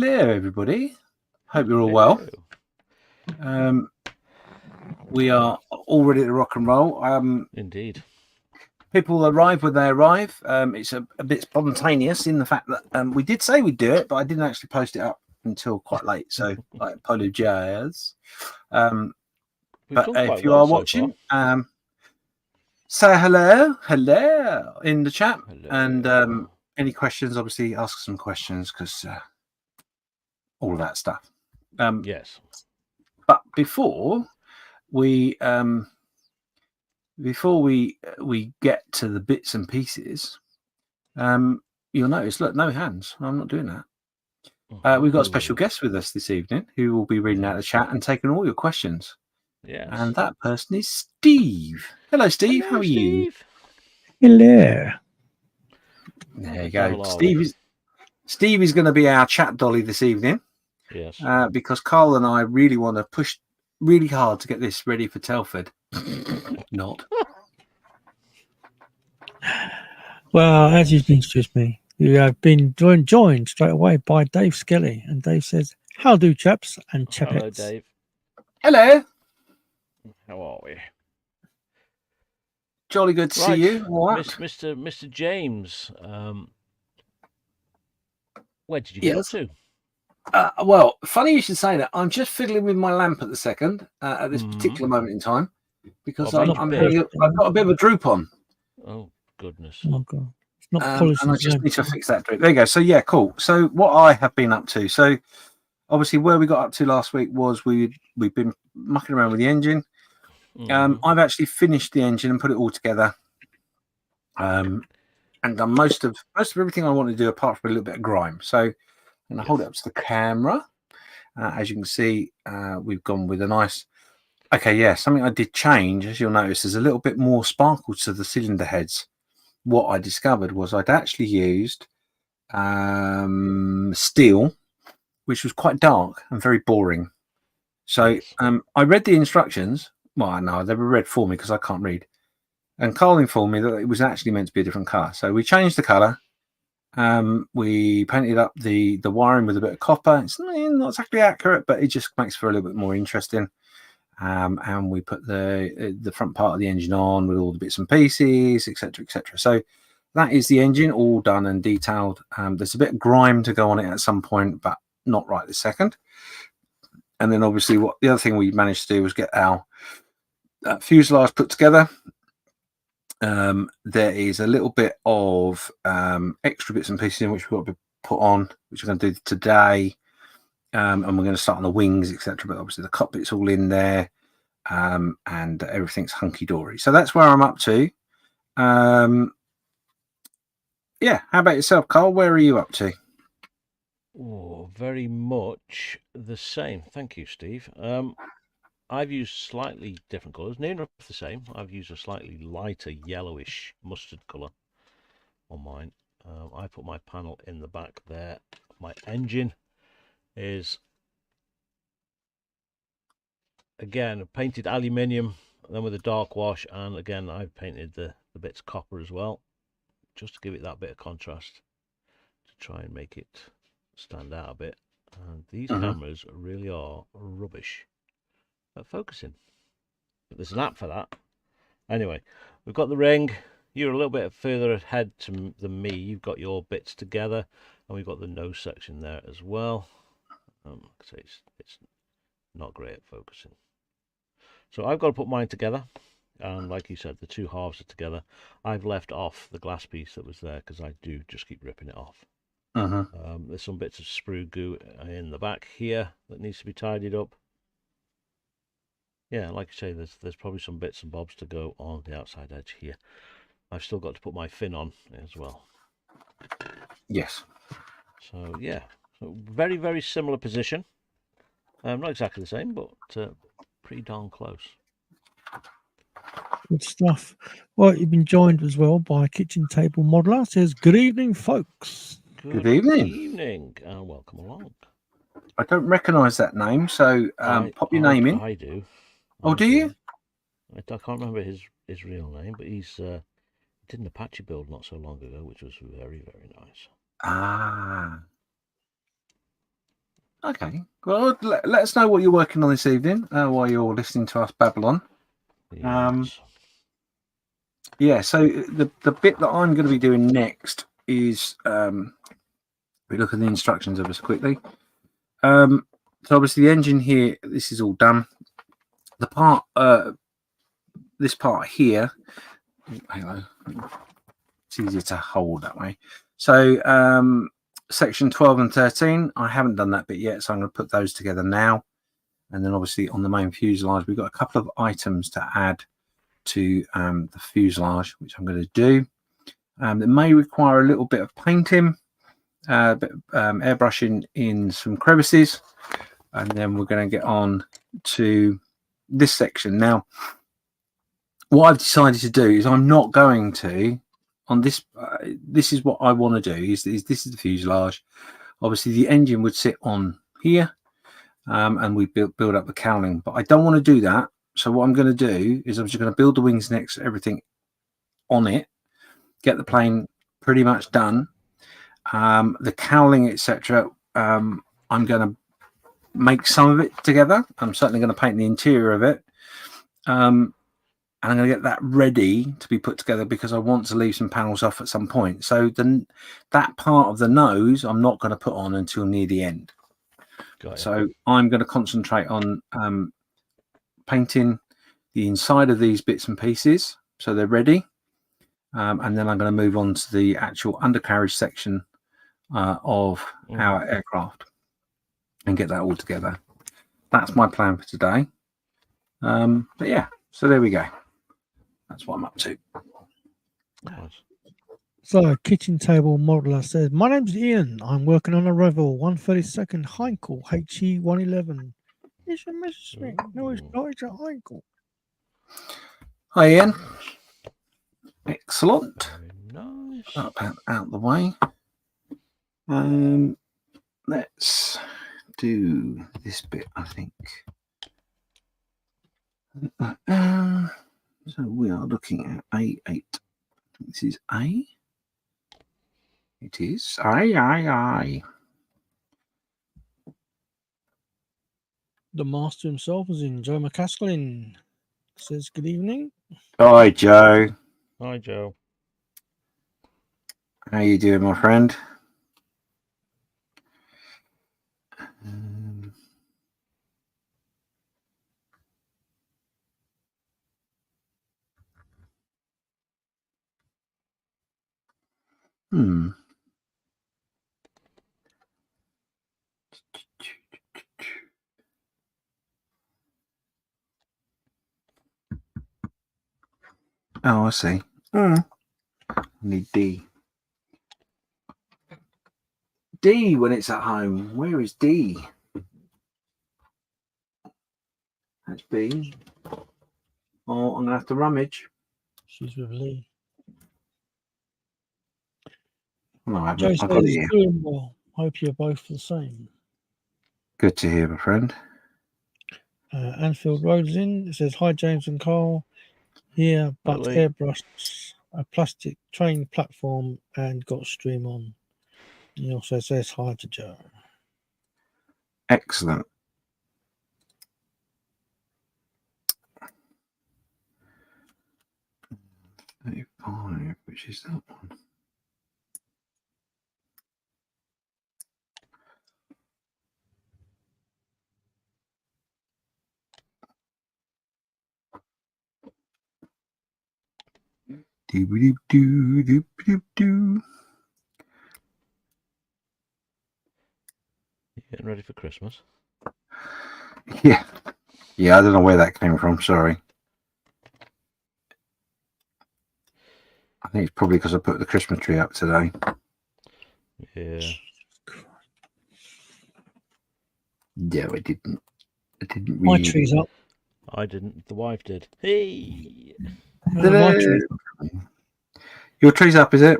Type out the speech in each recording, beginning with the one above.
Hello, everybody. Hope you're all well. We are all ready to rock and roll. Indeed. People arrive when they arrive. It's a bit spontaneous in the fact that we did say we'd do it, but I didn't actually post it up until quite late. So I apologize. But if you are watching, say hello in the chat. Hello. And any questions, obviously ask some questions because all of that stuff. Yes. But before we get to the bits and pieces, you'll notice, look, no hands. I'm not doing that. We've got a special guest with us this evening who will be reading out the chat and taking all your questions. Yes. And that person is Steve. Hello, Steve. Hello, how are you? Hello. There you go. Steve is going to be our chat dolly this evening. Yes. Because Karl and I really want to push really hard to get this ready for Telford. Not. Well, as you've introduced me, you have been joined straight away by Dave Skelly. And Dave says, how do chaps and chapettes? Hello, Dave. Hello. How are we? Jolly good to see you. What? Mr. James, where did you get up to? Well, funny you should say that. I'm just fiddling with my lamp at the second, at this particular moment in time, because I've got a bit of a droop on. Oh, goodness. Oh, God. It's not polished. And I just need to fix that droop. There you go. So, yeah, cool. So, what I have been up to. So, obviously, where we got up to last week was we've been mucking around with the engine. I've actually finished the engine and put it all together. And done most of everything I want to do apart from a little bit of grime. So, and I hold it up to the camera. As you can see, we've gone with a nice. Okay, yeah, something I did change, as you'll notice, there's a little bit more sparkle to the cylinder heads. What I discovered was I'd actually used steel, which was quite dark and very boring. So I read the instructions. Well, no, they were read for me because I can't read. And Karl informed me that it was actually meant to be a different colour. So we changed the colour. We painted up the wiring with a bit of copper. It's not exactly accurate, but it just makes for a little bit more interesting. And we put the front part of the engine on with all the bits and pieces, etc., etc. So that is the engine all done and detailed. There's a bit of grime to go on it at some point, but not right this second. And then obviously the other thing we managed to do was get our fuselage put together. There is a little bit of extra bits and pieces in which we've got to put on, which we're going to do today. And we're going to start on the wings, etc. But obviously the cockpit's all in there, and everything's hunky-dory. So that's where I'm up to. Yeah, how about yourself, Karl? Where are you up to? Oh, very much the same. Thank you, Steve. I've used slightly different colours, near enough the same. I've used a slightly lighter yellowish mustard colour on mine. I put my panel in the back there. My engine is, again, painted aluminium, then with a dark wash, and again I've painted the bits copper as well, just to give it that bit of contrast, to try and make it stand out a bit. And these cameras really are rubbish at focusing, but there's an app for that. Anyway, we've got the ring. You're a little bit further ahead than me. You've got your bits together, and we've got the nose section there as well. So it's not great at focusing. So I've got to put mine together, and like you said, the two halves are together. I've left off the glass piece that was there because I do just keep ripping it off. There's some bits of sprue goo in the back here that needs to be tidied up. Yeah, like you say, there's probably some bits and bobs to go on the outside edge here. I've still got to put my fin on as well. Yes. So yeah, so very, very similar position. Not exactly the same, but pretty darn close. Good stuff. Well, you've been joined as well by Kitchen Table Modeler. Says, good evening, folks. Good evening. Good evening, and welcome along. I don't recognise that name, so pop your name in. I do. Oh, do you? I can't remember his real name, but he's did an Apache build not so long ago, which was very, very nice. Ah. Okay. Well, let us know what you're working on this evening while you're listening to us babble on. Yes. Yeah. So the bit that I'm going to be doing next is we look at the instructions of us quickly. So obviously the engine here, this is all done. The part, this part here, hang on, it's easier to hold that way. So section 12 and 13, I haven't done that bit yet, so I'm going to put those together now. And then obviously on the main fuselage, we've got a couple of items to add to the fuselage, which I'm going to do. It may require a little bit of painting, a bit of airbrushing in some crevices, and then we're going to get on to this section. Now, what I've decided to do is I'm not going to, on this, this is what I want to do, is this is the fuselage. Obviously, the engine would sit on here, and we build up the cowling, but I don't want to do that. So what I'm going to do is I'm just going to build the wings next to everything on it, get the plane pretty much done. The cowling, etc. I'm going to make some of it together. I'm certainly going to paint the interior of it. And I'm going to get that ready to be put together because I want to leave some panels off at some point. So that part of the nose I'm not going to put on until near the end. So I'm going to concentrate on painting the inside of these bits and pieces so they're ready. And then I'm going to move on to the actual undercarriage section of our aircraft and get that all together. That's my plan for today. But yeah, so there we go. That's what I'm up to. Nice. So, kitchen table modeler says, "My name's Ian. I'm working on a Revel 132nd Heinkel HE111. It's a Mrs. Smith. No, it's not. It's a Heinkel." Hi, Ian. Excellent. Very nice. Out the way. Let's do this bit, I think. So we are looking at A8. This is A. It is. Aye. The master himself is in. Joe McCaskill says, "Good evening." Hi, Joe. Hi, Joe. How you doing, my friend? Oh, I see. I need D. D when it's at home. Where is D? That's B. Oh, I'm going to have to rummage. She's with Lee. No, I Joe haven't. I've got it says, here. "Doing well. Hope you're both the same." Good to hear, my friend. Anfield Road's in. It says, "Hi, James and Carl. Here, but Hello. airbrushed a plastic train platform and got stream on." He also says hi to Joe. Excellent. $35, which is that one? Do. Getting ready for Christmas. Yeah. I don't know where that came from. Sorry. I think it's probably because I put the Christmas tree up today. Yeah. No, I didn't. My really. tree's up. I didn't. The wife did. Hey. My tree. Your tree's up, is it?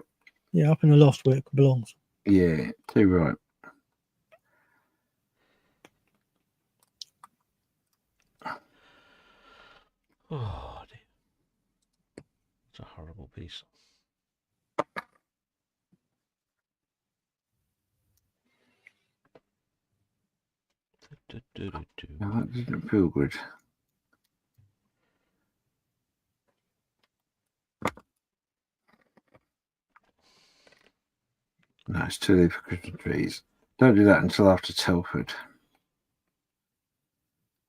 Yeah, up in the loft where it belongs. Yeah, too right. Oh, dear. It's a horrible piece. No, that doesn't feel good. No, it's too late for Christmas trees. Don't do that until after Telford.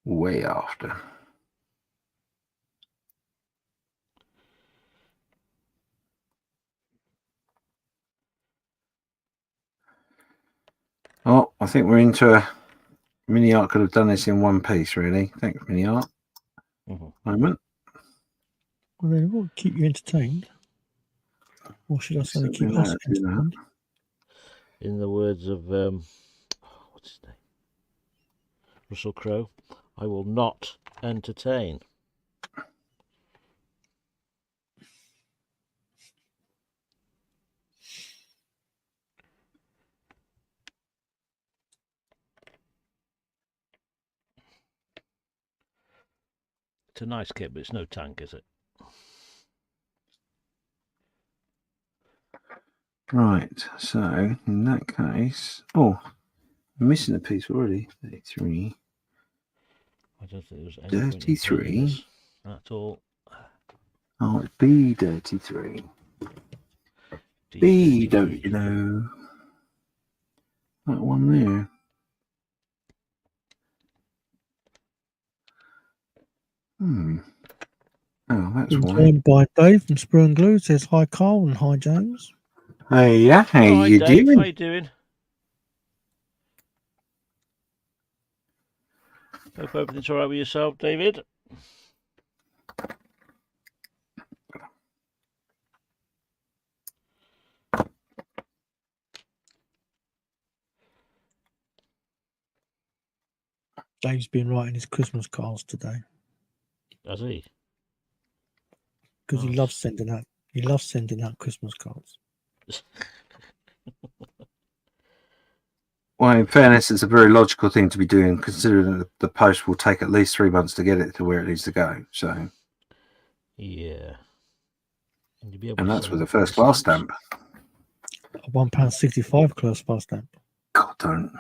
Way after. Oh, I think we're into a Miniart could have done this in one piece, really. Thanks, Miniart. Moment. Well, they will keep you entertained. Or should I say, So keep we us know how to do that. entertained? In the words of what's his name, Russell Crowe, I will not entertain. It's a nice kit, but it's no tank, is it? Right, so in that case, oh, I'm missing a piece already. 33. I don't think there's any point in painting 33. this at all. Oh, it's B33. B, don't you know? That one there. Oh, that's Been why. joined by Dave from Sprue and Glue. Says hi, Carl, and hi, James. Hey, yeah, how Hi, you Dave. doing? How you doing? Hope everything's all right with yourself, David. Dave's been writing his Christmas cards today Has he? because he Nice. loves sending out. He loves sending out Christmas cards. Well, in fairness, it's a very logical thing to be doing, considering that the post will take at least 3 months to get it to where it needs to go. So, Yeah. And, you'll be able and to that's send with a first class stamps. stamp. A £1.65 class pass stamp. God, don't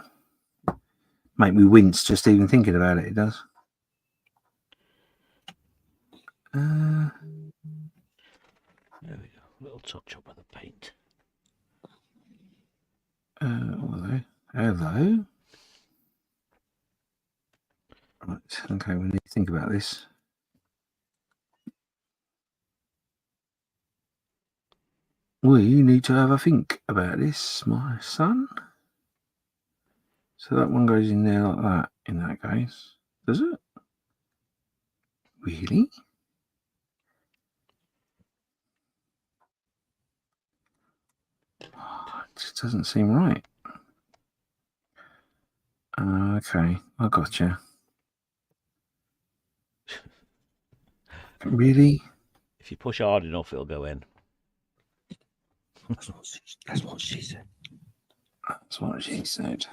make me wince just even thinking about it. It does. There we go. A little touch up of the paint. Hello. Hello. Right. Okay, we need to think about this. We need to have a think about this, my son. So that one goes in there like that, in that case. Does it? Really? Oh, it just doesn't seem right. Okay, I gotcha. Really? If you push hard enough, it'll go in. That's what she said. That's what she said.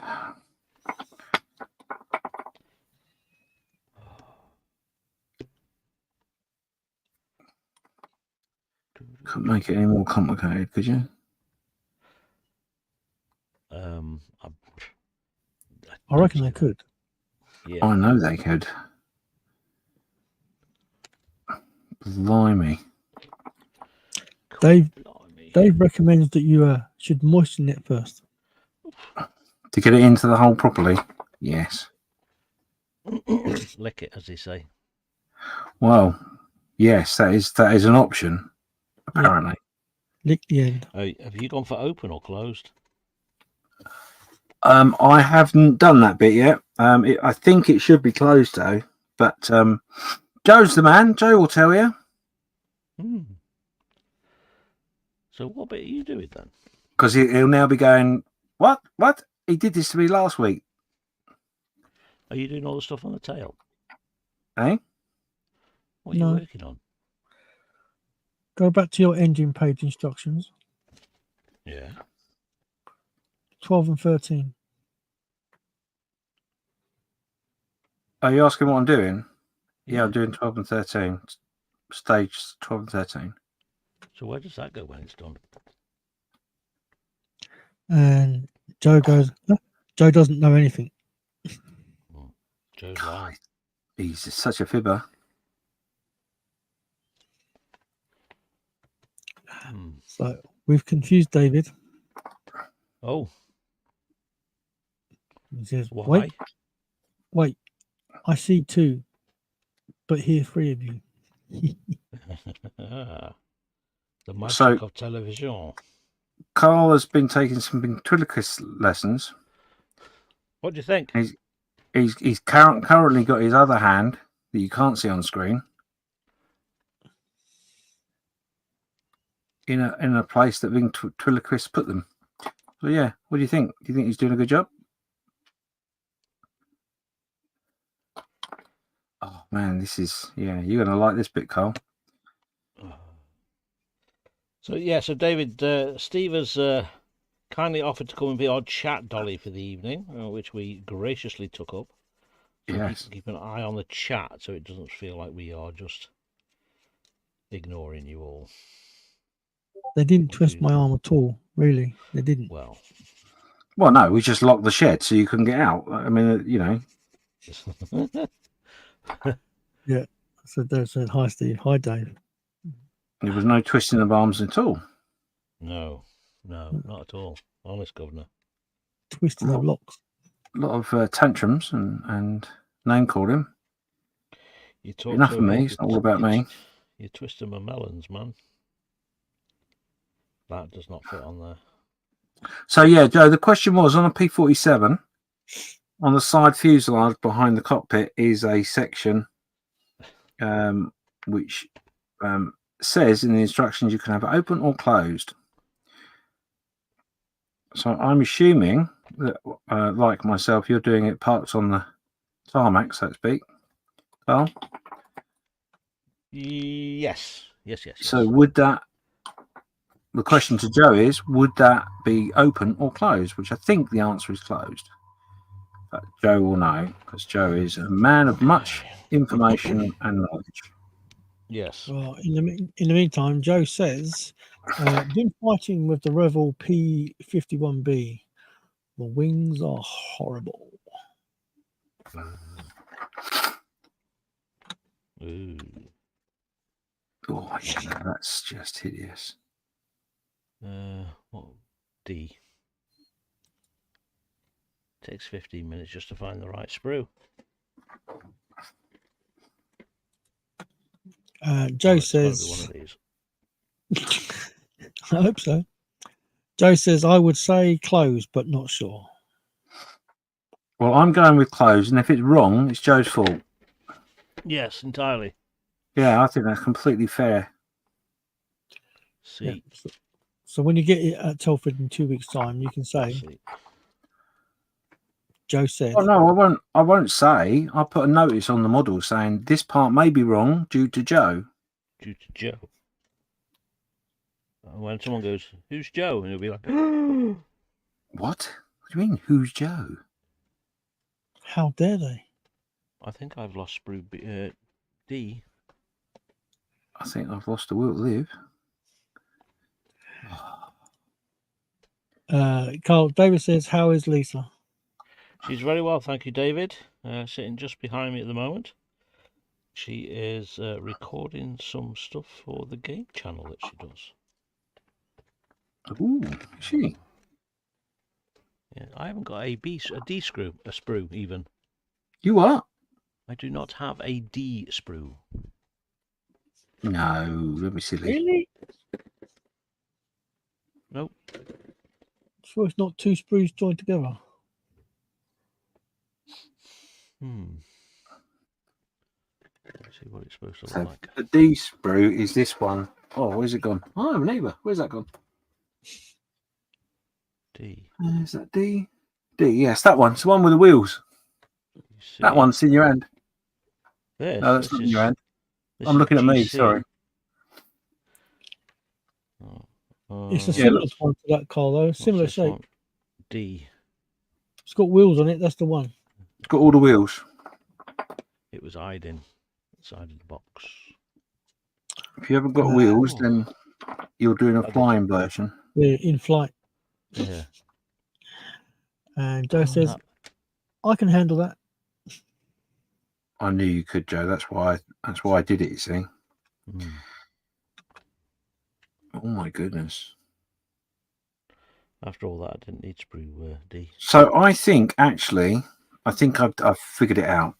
Couldn't make it any more complicated, could you? I reckon they could. Yeah. I know they could. Blimey. Dave recommends that you should moisten it first. To get it into the hole properly? Yes. Lick it, as they say. Well, yes, that is an option, apparently. Lick the end. Have you gone for open or closed? I haven't done that bit yet. I think it should be closed though. But Joe's the man. Joe will tell you. So what bit are you doing then? Because he'll now be going, what? He did this to me last week. Are you doing all the stuff on the tail? Eh? What are you working on? Go back to your engine page instructions. Yeah. 12 and 13. Are you asking what I'm doing? Yeah, I'm doing 12 and 13. Stage 12 and 13. So where does that go when it's done? And Joe goes, Joe doesn't know anything. Joe's God, lying. he's just such a fibber. So we've confused David. Oh, He says, why? Wait, I see 2, but hear 3 of you. The magic So- of television. Carl has been taking some ventriloquist lessons. What do you think? He's currently got his other hand that you can't see on screen in a place that ventriloquists put them. So yeah, what do you think? Do you think he's doing a good job? Oh man, this is you're gonna like this bit, Carl. So David, Steve has kindly offered to come and be our chat dolly for the evening, which we graciously took up. So Yes. keep an eye on the chat so it doesn't feel like we are just ignoring you all. They didn't twist my arm at all, really. They didn't. Well, no, we just locked the shed so you couldn't get out. I mean, Yeah. So they said, hi, Steve. Hi, Dave. there was no twisting of arms at all. No, not at all. Honest, Governor. Twisting of locks. A lot of tantrums and name calling. You talk Enough so of me. much, It's not all about me. You're twisting my melons, man. That does not fit on there. So yeah, Joe, the question was on a P-47, on the side fuselage behind the cockpit is a section which says in the instructions you can have it open or closed. So I'm assuming that, like myself, you're doing it parked on the tarmac, so to speak. Carl? Yes. So would that, the question to Joe is, would that be open or closed? Which I think the answer is closed. But Joe will know, because Joe is a man of much information and knowledge. Yes. Well, in the meantime, Joe says, been fighting with the Revell P-51B. The wings are horrible. Ooh. Oh, yeah, no, that's just hideous. What? D. Takes 15 minutes just to find the right sprue. Joe It's gotta be says, one of these. I hope so. Joe says, I would say closed, but not sure. Well, I'm going with closed, and if it's wrong, it's Joe's fault. Yes, entirely. Yeah, I think that's completely fair. See. Yeah. So when you get it at Telford in 2 weeks' time, you can say, See. Joe said. Oh no, I won't say. I'll put a notice on the model saying this part may be wrong due to Joe. Due to Joe. When someone goes, "Who's Joe?" and he'll be like, What? What do you mean? Who's Joe? How dare they? I think I've lost sprue D. I think I've lost the will to live. Carl, David says, how is Lisa? She's very well, thank you, David. Sitting just behind me at the moment. She is recording some stuff for the game channel that she does. Ooh, is she? Yeah, I haven't got a D sprue even. You what? I do not have a D sprue. No, let me see. Really? Nope. So it's not 2 sprues joined together. Let's see what it's supposed to So look like. the D sprue is this one. Oh, where's it gone? Oh, neighbour, where's that gone? D. Is that D? D, yes, that one. It's the one with the wheels. That one's in your hand. This, No, that's not in your hand. this I'm is looking at me, GC. sorry. It's a Yeah, similar one to that, Carl, though. Similar shape. One? D. It's got wheels on it. That's the one. It's got all the wheels. It was hiding inside of the box. If you haven't got wheels, then you're doing a flying version. Yeah, in flight. Yeah. And Joe says, I can handle that. I knew you could, Joe. That's why I did it, you see. Mm. Oh my goodness. After all that, I didn't need sprue D. So I think I've figured it out.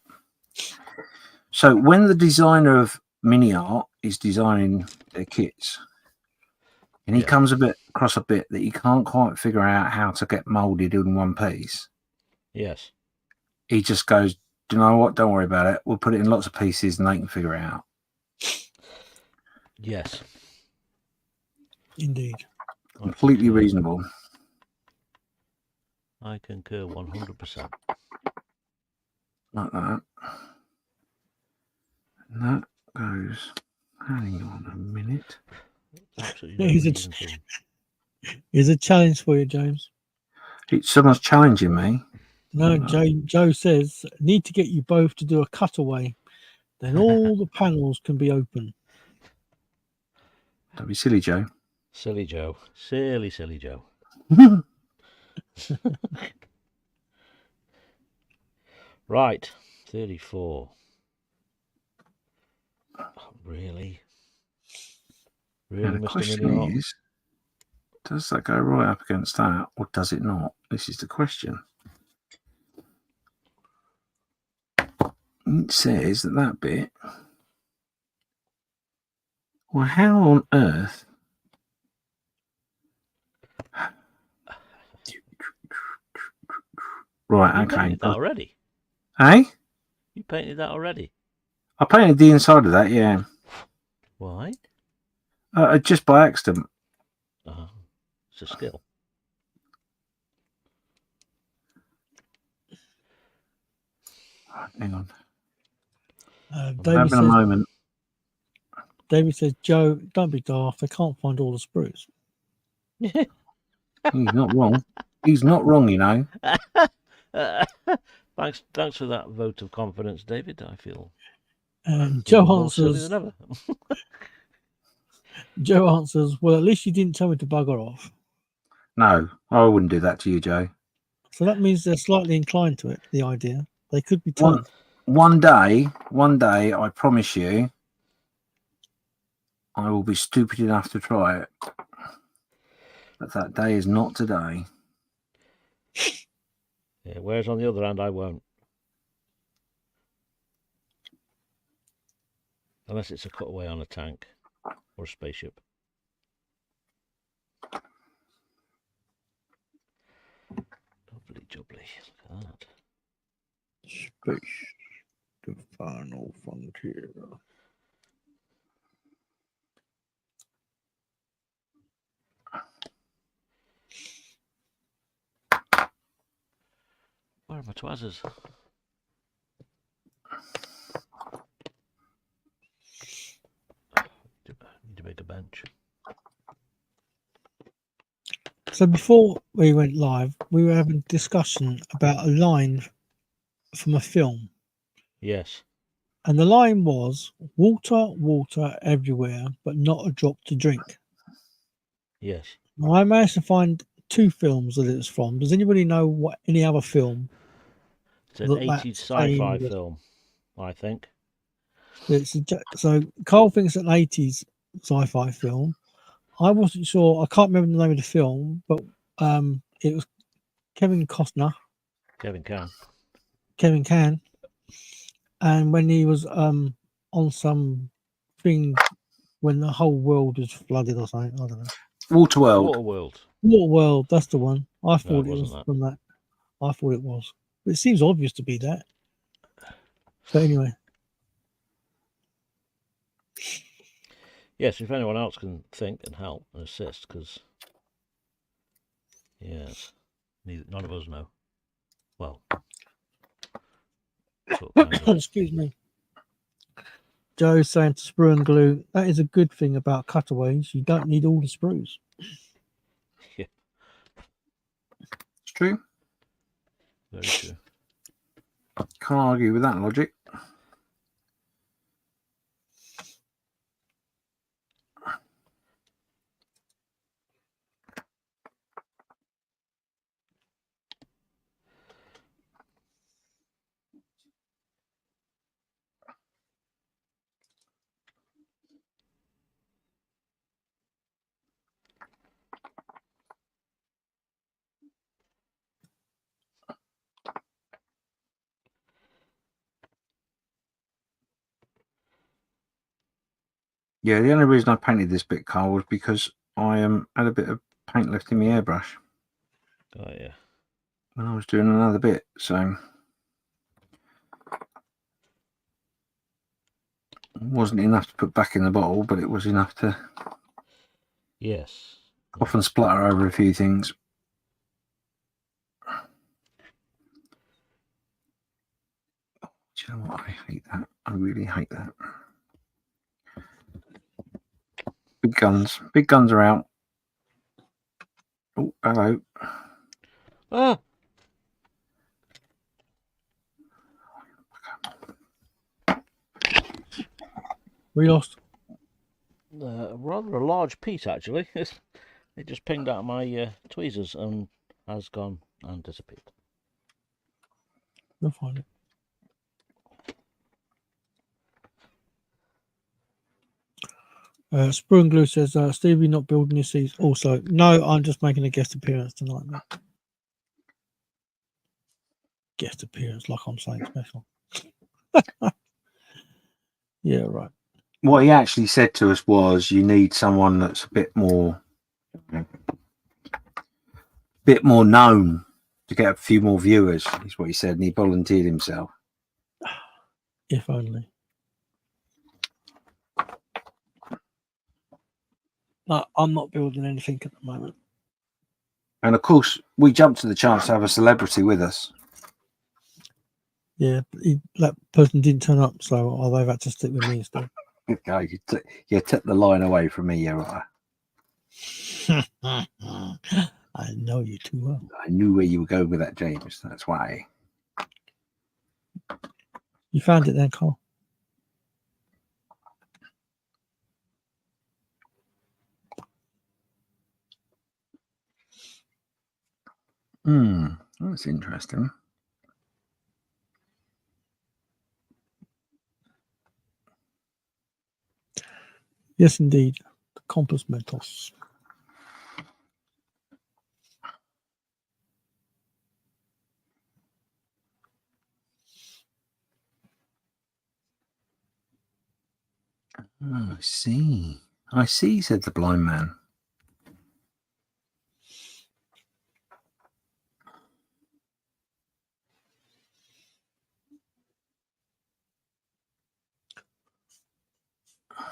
So when the designer of Miniart is designing their kits, and he Yeah. comes across a bit that he can't quite figure out how to get molded in one piece, Yes. he just goes, "Do you know what? Don't worry about it. We'll put it in lots of pieces and they can figure it out." Yes. Indeed. Completely reasonable. I concur 100%. Like that. And that goes. Hang on a minute. Absolutely Yeah, no he's a- reason to. Here's a challenge for you, James. Someone's challenging me. No, Joe says, need to get you both to do a cutaway. Then all the panels can be open. Don't be silly, Joe. Silly Joe. Silly Joe. Right. 34. Oh, really? Really, Now the Mr. question Miniart? is, does that go right up against that, or does it not? This is the question. It says that bit. Well, how on earth? Right, You okay. painted that already? Hey? You painted that already? I painted the inside of that, yeah. Why? Just by accident. It's a skill. Hang on. I'm having a moment. David says, Joe, don't be daft. I can't find all the sprues. He's not wrong. He's not wrong, you know. Thanks for that vote of confidence, David. I feel Joe more silly answers, than ever. Joe answers, well, at least you didn't tell me to bugger off. No, I wouldn't do that to you, Joe. So that means they're slightly inclined to it, the idea. They could be told. One day, I promise you, I will be stupid enough to try it. But that day is not today. Yeah, whereas on the other hand, I won't. Unless it's a cutaway on a tank or a spaceship. Lovely jubbly. Look at that. Space, the final frontier. Where are my twazzers? Need to make a bench. So before we went live, we were having a discussion about a line from a film. Yes. And the line was, water, water everywhere, but not a drop to drink. Yes. Now, I managed to find 2 films that it's from. Does anybody know what any other film? It's an 80s sci-fi film, I think. So Carl thinks it's an 80s sci-fi film. I wasn't sure. I can't remember the name of the film, but it was Kevin Costner. Kevin Can. And when he was on some thing when the whole world was flooded or something, I don't know. Waterworld. Waterworld, that's the one. I thought No, it was that. from that. I thought it was. But it seems obvious to be that. But anyway. Yes, if anyone else can think and help and assist, because yes, none of us know. Well, sort of, kind of. Excuse me. Joe's saying to sprue and glue, that is a good thing about cutaways. You don't need all the sprues. Yeah. It's true. Very true. Can't argue with that logic. Yeah, the only reason I painted this bit, Carl, was because I had a bit of paint left in my airbrush. Oh yeah. When I was doing another bit, so it wasn't enough to put back in the bottle, but it was enough to Yes. often splutter over a few things. Do you know what? I hate that. I really hate that. Big guns. Big guns are out. Oh, hello. Ah. We lost. Rather a large piece actually. It just pinged out of my tweezers and has gone and disappeared. We'll find it. Sprue and Glue says, Steve, you're not building your seats. Also, no, I'm just making a guest appearance tonight, mate. Guest appearance, like I'm saying special. Yeah, right. What he actually said to us was, you need someone that's a bit more known to get a few more viewers, is what he said, and he volunteered himself. If only. No, I'm not building anything at the moment. And of course, we jumped to the chance to have a celebrity with us. Yeah, that person didn't turn up, so they've had to stick with me instead. Okay, you took the line away from me, you're right. I know you too well. I knew where you were going with that, James. That's why. You found it then, Carl? That's interesting. Yes, indeed. The Compass Mentos. Oh, I see. I see, said the blind man.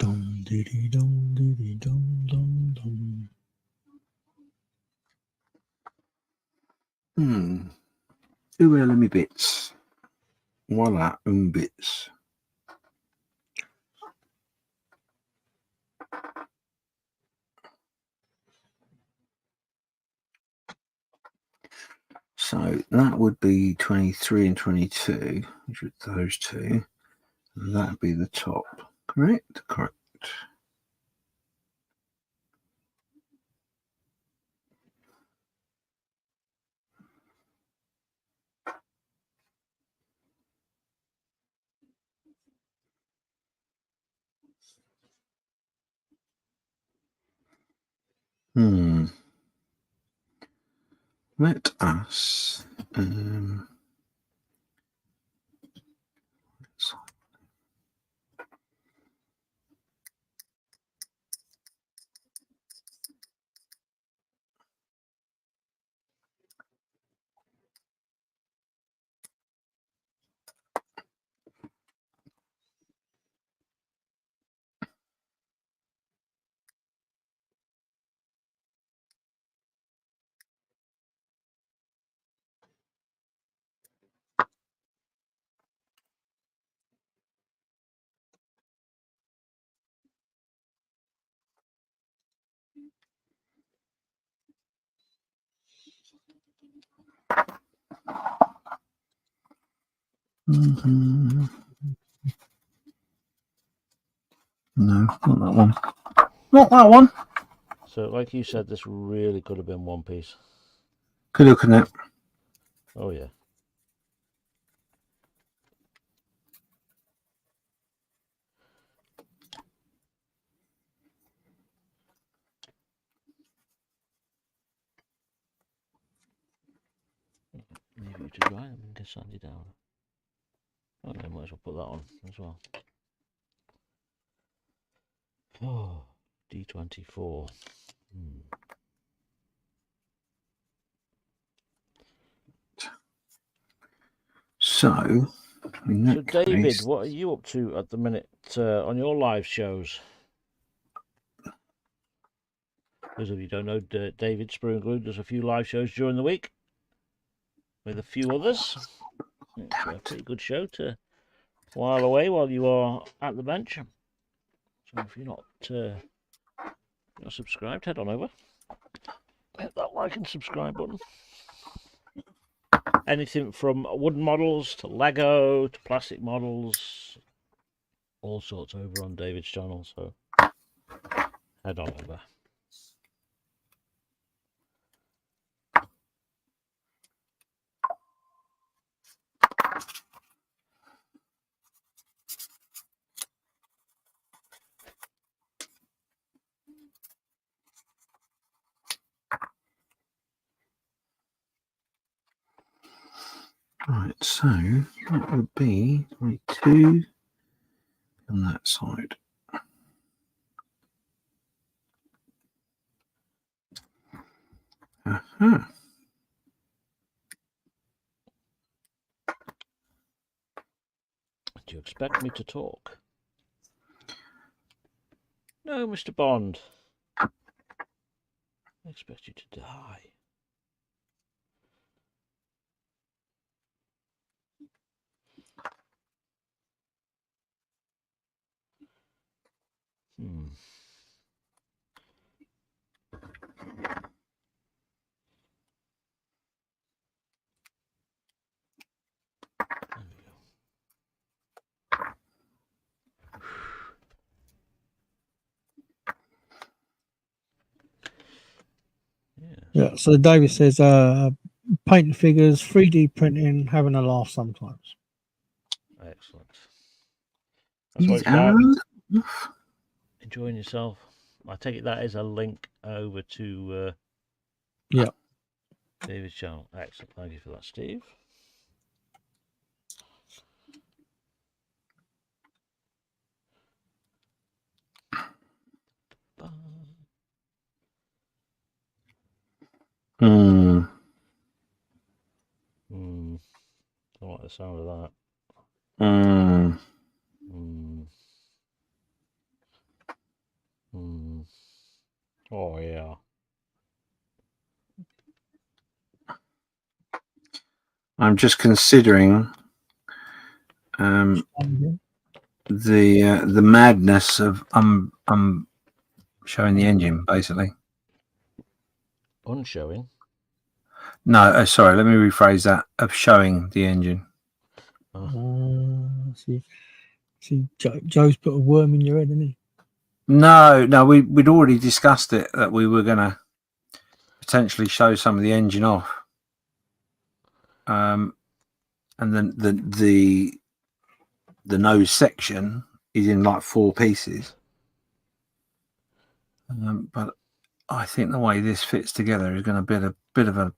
Dum diddy dum diddy dum dum dum. Who are me bits? Voila, bits. So that would be 23 and 22, which are those two. And that would be the top. Correct? Correct. Let us no, not that one. Not that one. So, like you said, this really could have been one piece. Good looking at it. Oh yeah. Leave you to dry and get sandy down. Okay, might as well put that on as well. Oh, D24. So, in that So, David, case, what are you up to at the minute on your live shows? Those of you who don't know, David Sprue and Glue does a few live shows during the week with a few others. It's a pretty good show to while away while you are at the bench. So if you're not subscribed, head on over. Hit that like and subscribe button. Anything from wooden models to Lego to plastic models, all sorts over on David's channel. So head on over. right, so that would be 2 on that side. Uh-huh. Do you expect me to talk? No, Mr. Bond. I expect you to die. There we go. Yeah. So David says, painting figures, 3D printing, having a laugh sometimes. Excellent. That's what it's about. Enjoying yourself. I take it that is a link over to Yeah. David's channel. Excellent. Thank you for that, Steve. Don't like the sound of that. Oh yeah. I'm just considering the madness of showing the engine, basically. Unshowing? No, sorry, let me rephrase that, of showing the engine. See, Joe's put a worm in your head, hasn't he? No, we'd already discussed it, that we were going to potentially show some of the engine off. And then the nose section is in like 4 pieces. But I think the way this fits together is going to be a bit of a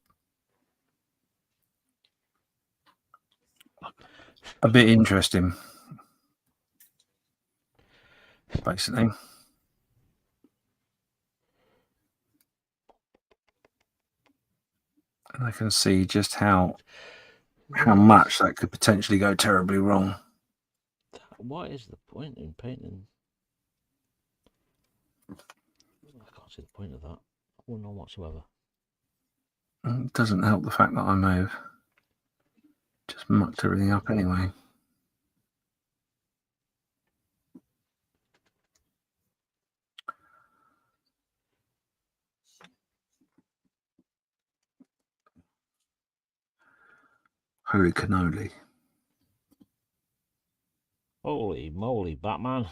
bit interesting, basically. And I can see just how much that could potentially go terribly wrong. What is the point in painting? I can't see the point of that. Well, none whatsoever. It doesn't help the fact that I may have just mucked everything up anyway. Holy cannoli. Holy moly, Batman.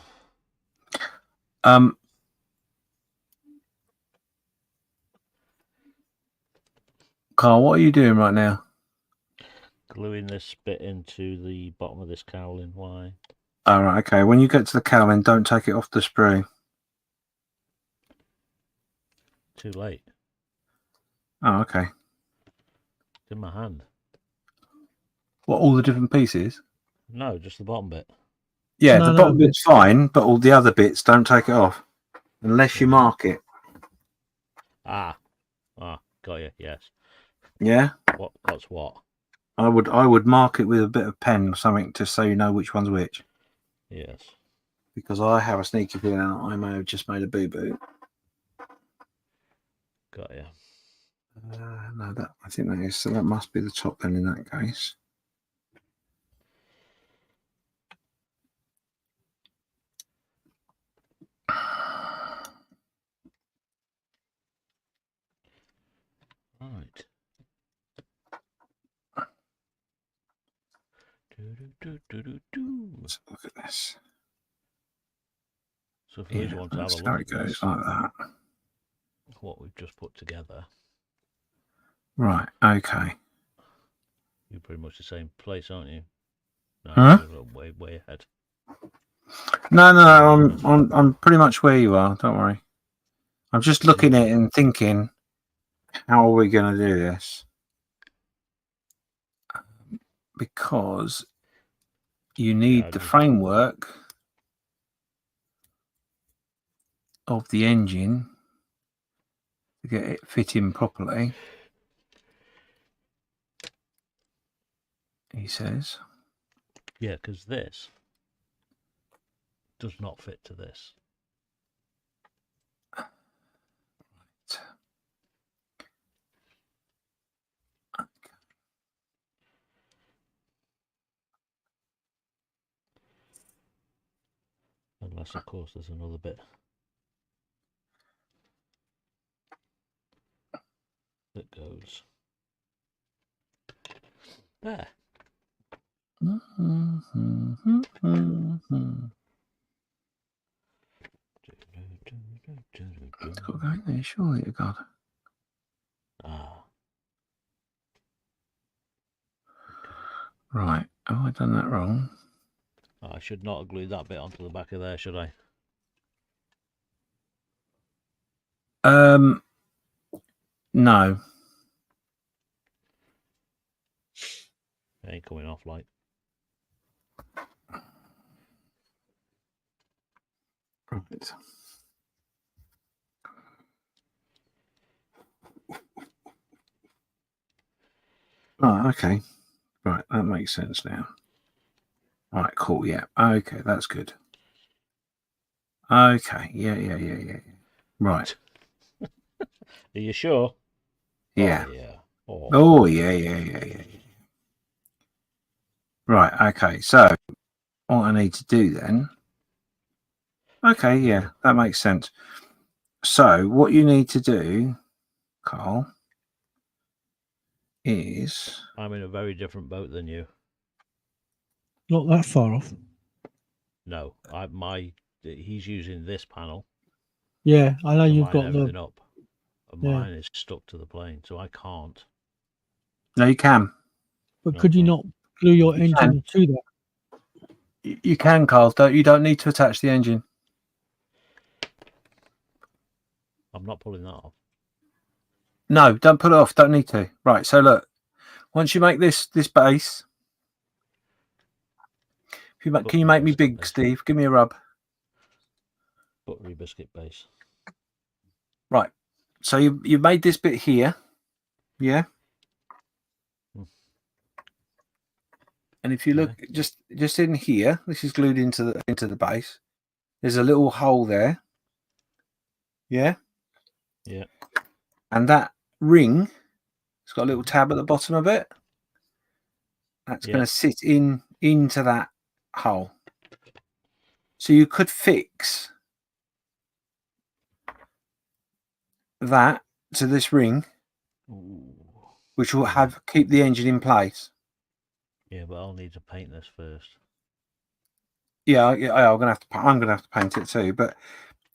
Carl, what are you doing right now? Gluing this bit into the bottom of this cowling. Why? All right, okay. When you get to the cowling, don't take it off the sprue. Too late. Oh, okay. It's in my hand. What, all the different pieces? No, just the bottom bit. Yeah, No, the bottom bit's fine, but all the other bits, don't take it off. unless you mark it. Ah, got you. Yes. Yeah, What's what? I would mark it with a bit of pen or something to so you know which one's which. Yes. Because I have a sneaky feeling I may have just made a boo-boo. Got you. No, I think that is, so that must be the top then in that case. Right. Let's look at this. So for those who want to have a That's how look it at goes, this, like that. what we've just put together, Right, okay. you're pretty much the same place, aren't you? No, Huh? you're way ahead. No, I'm pretty much where you are, don't worry. I'm just looking at it and thinking, how are we going to do this? Because you need the framework of the engine to get it fitting properly, he says. Yeah, because this does not fit to this. Unless, of course, there's another bit that goes there. It's got to go in there, surely to God. Ah. Okay. Right, have I done that wrong? I should not have glued that bit onto the back of there, should I? No. It ain't coming off like. Right. Oh, okay. Right, that makes sense now. All right, cool. Yeah. Okay, that's good. Okay. Yeah. Right. Are you sure? Yeah. Oh, yeah. Oh, yeah. Right. Okay. So, what I need to do then? Okay. Yeah, that makes sense. So, what you need to do, Carl, is I'm in a very different boat than you. Not that far off. No, he's using this panel. Yeah, I know to you've line got everything the. up. And Yeah. mine is stuck to the plane, so I can't. no, you can. But No, could you can't. not glue your You engine to that? You can, Carl. You don't need to attach the engine. I'm not pulling that off. No, don't put it off. Don't need to. Right. So look, once you make this base, can you make me big, base. Steve? Give me a rub. Buttery biscuit base. Right. So you've made this bit here, yeah. And if you look just in here, this is glued into the base. There's a little hole there, yeah. Yeah. And that ring, it's got a little tab at the bottom of it. That's going to sit into that hole. So you could fix that to this ring, which will keep the engine in place. Yeah, but I'll need to paint this first. Yeah, I'm gonna have to paint it too. But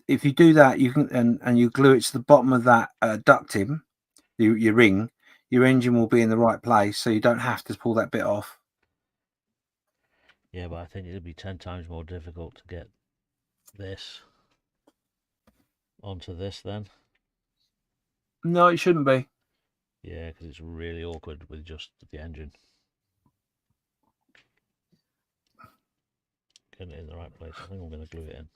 if you do that, you can and you glue it to the bottom of that ducting, your ring, your engine will be in the right place, so you don't have to pull that bit off. Yeah, but I think it'd be 10 times more difficult to get this onto this then. No, it shouldn't be. Yeah, because it's really awkward with just the engine. Getting it in the right place. I think I'm going to glue it in.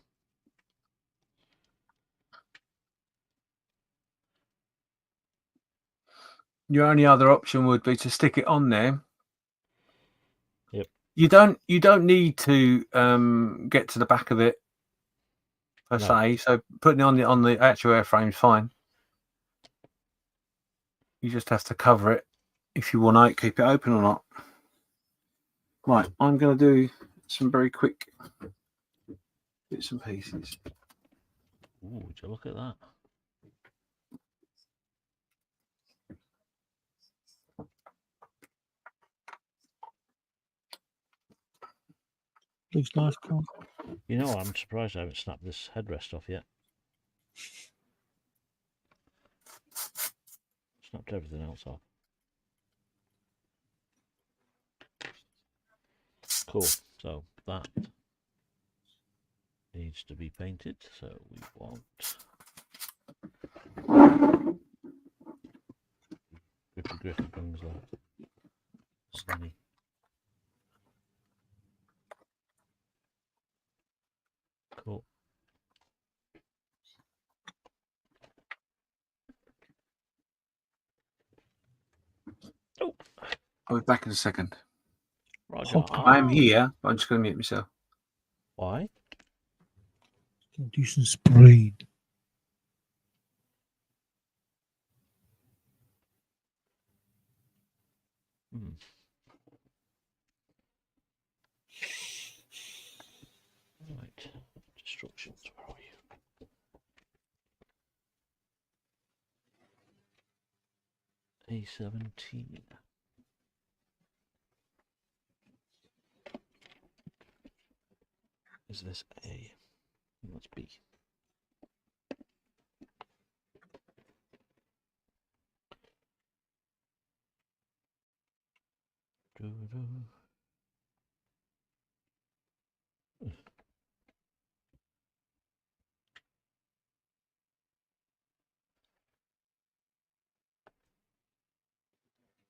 your only other option would be to stick it on there. Yep. You don't need to get to the back of it per No. se. So putting it on the actual airframe is fine. You just have to cover it if you want to keep it open or not. Right, I'm going to do some very quick bits and pieces. Ooh, would you look at that? Looks nice, Carl. You know, I'm surprised I haven't snapped this headrest off yet. Snapped everything else off. Cool. So that needs to be painted. So we want Griffy things like Sunny. Cool. Oh, I'll be back in a second. Roger. I am here, but I'm just going to mute myself. Why? Do some spraying. Right. Destructions. Where are you? A17. Is this A? Let's B.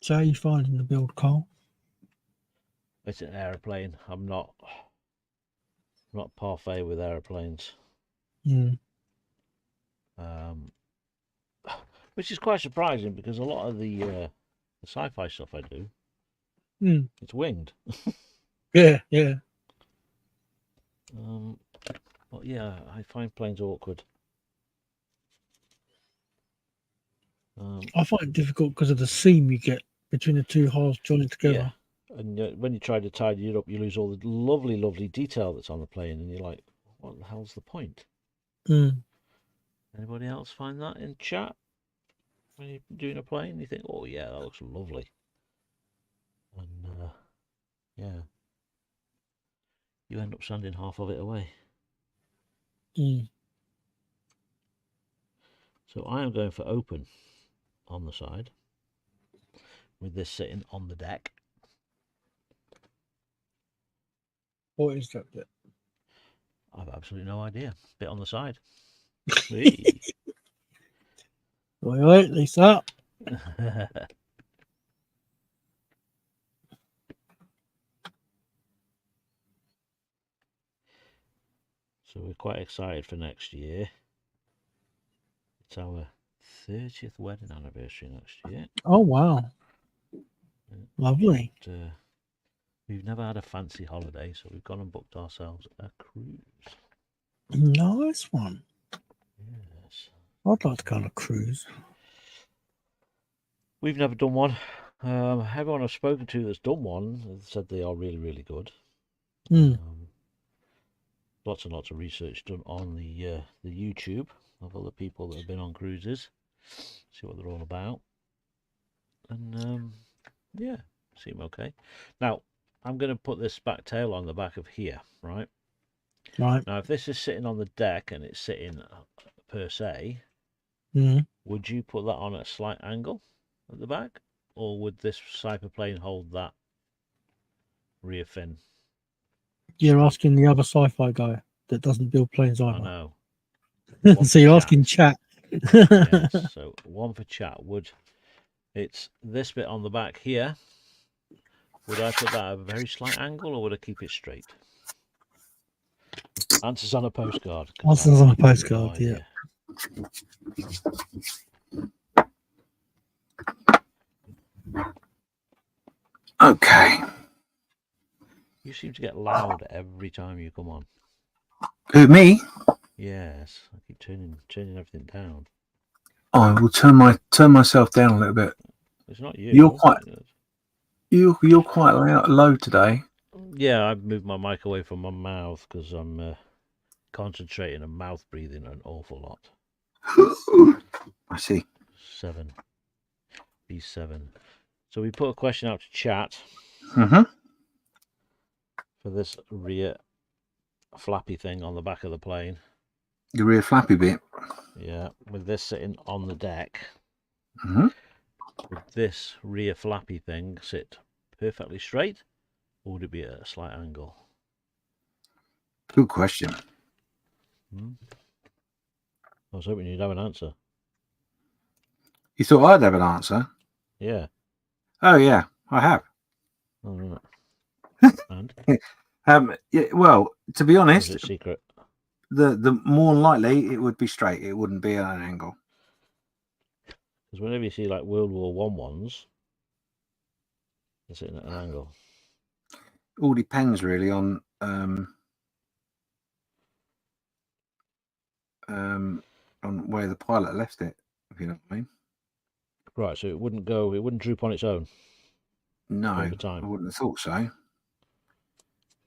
So how are you finding the build, Carl? It's an aeroplane. I'm not parfait with aeroplanes. Mm. Which is quite surprising because a lot of the sci-fi stuff I do, it's winged. Yeah, yeah. But yeah, I find planes awkward. I find it difficult because of the seam you get between the two halves joined together. Yeah, and when you try to tidy it up, you lose all the lovely, lovely detail that's on the plane, and you're like, what the hell's the point? Anybody else find that in chat? When you're doing a plane, you think, oh yeah, that looks lovely. And yeah, you end up sanding half of it away. So I am going for open on the side, with this sitting on the deck. What is that bit? I've absolutely no idea. Bit on the side. Hey. Right, Lisa. So we're quite excited for next year. It's our 30th wedding anniversary next year. Oh, wow. Lovely. And, we've never had a fancy holiday, so we've gone and booked ourselves a cruise. Nice one. Yes. I'd like to go on a cruise. We've never done one. Everyone I've spoken to that's done one has said they are really, really good. Lots and lots of research done on the YouTube of other people that have been on cruises. See what they're all about. And yeah, seem okay. Now, I'm going to put this back tail on the back of here, right? Right. Now, if this is sitting on the deck and it's sitting per se, would you put that on at a slight angle at the back? Or would this plane hold that rear fin? You're asking the other sci-fi guy that doesn't build planes either. I know. So you're asking chat. Yes, so one for chat. It's this bit on the back here. Would I put that at a very slight angle, or would I keep it straight? Answers on a postcard. Answers on a postcard, yeah. Okay. You seem to get loud every time you come on. Who, me? Yes, I keep turning everything down. I will turn myself down a little bit. It's not you. You're quite low today. Yeah, I've moved my mic away from my mouth because I'm concentrating and mouth breathing an awful lot. I see. 7. B7. So we put a question out to chat Mm-hmm. for this rear flappy thing on the back of the plane. The rear flappy bit. Yeah, with this sitting on the deck. Mm-hmm. Would this rear flappy thing sit perfectly straight, or would it be at a slight angle? Good question. I was hoping you'd have an answer. You thought I'd have an answer? Yeah. Oh yeah, I have. All right. And? Yeah, well, to be Or honest, is it secret? the more likely it would be straight. It wouldn't be at an angle. Because whenever you see like World War I ones, they're sitting at an angle. All depends really on where the pilot left it, if you know what I mean. Right, so it wouldn't droop on its own. No, Over time. I wouldn't have thought so.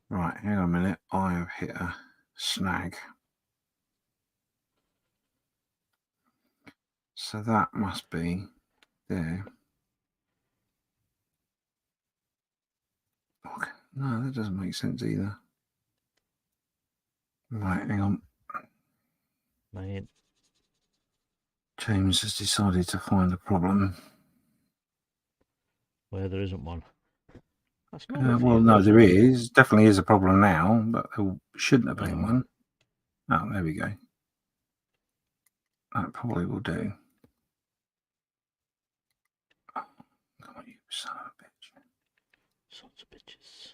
Right, hang on a minute. I have hit a snag. So that must be there. Okay. No, that doesn't make sense either. Right, hang on. Man. James has decided to find a problem. Where there isn't one. That's not Well, no, there is. Definitely is a problem now, but there shouldn't have been one. Oh, there we go. That probably will do. Oh, come on, you son of a bitch. Sons of bitches.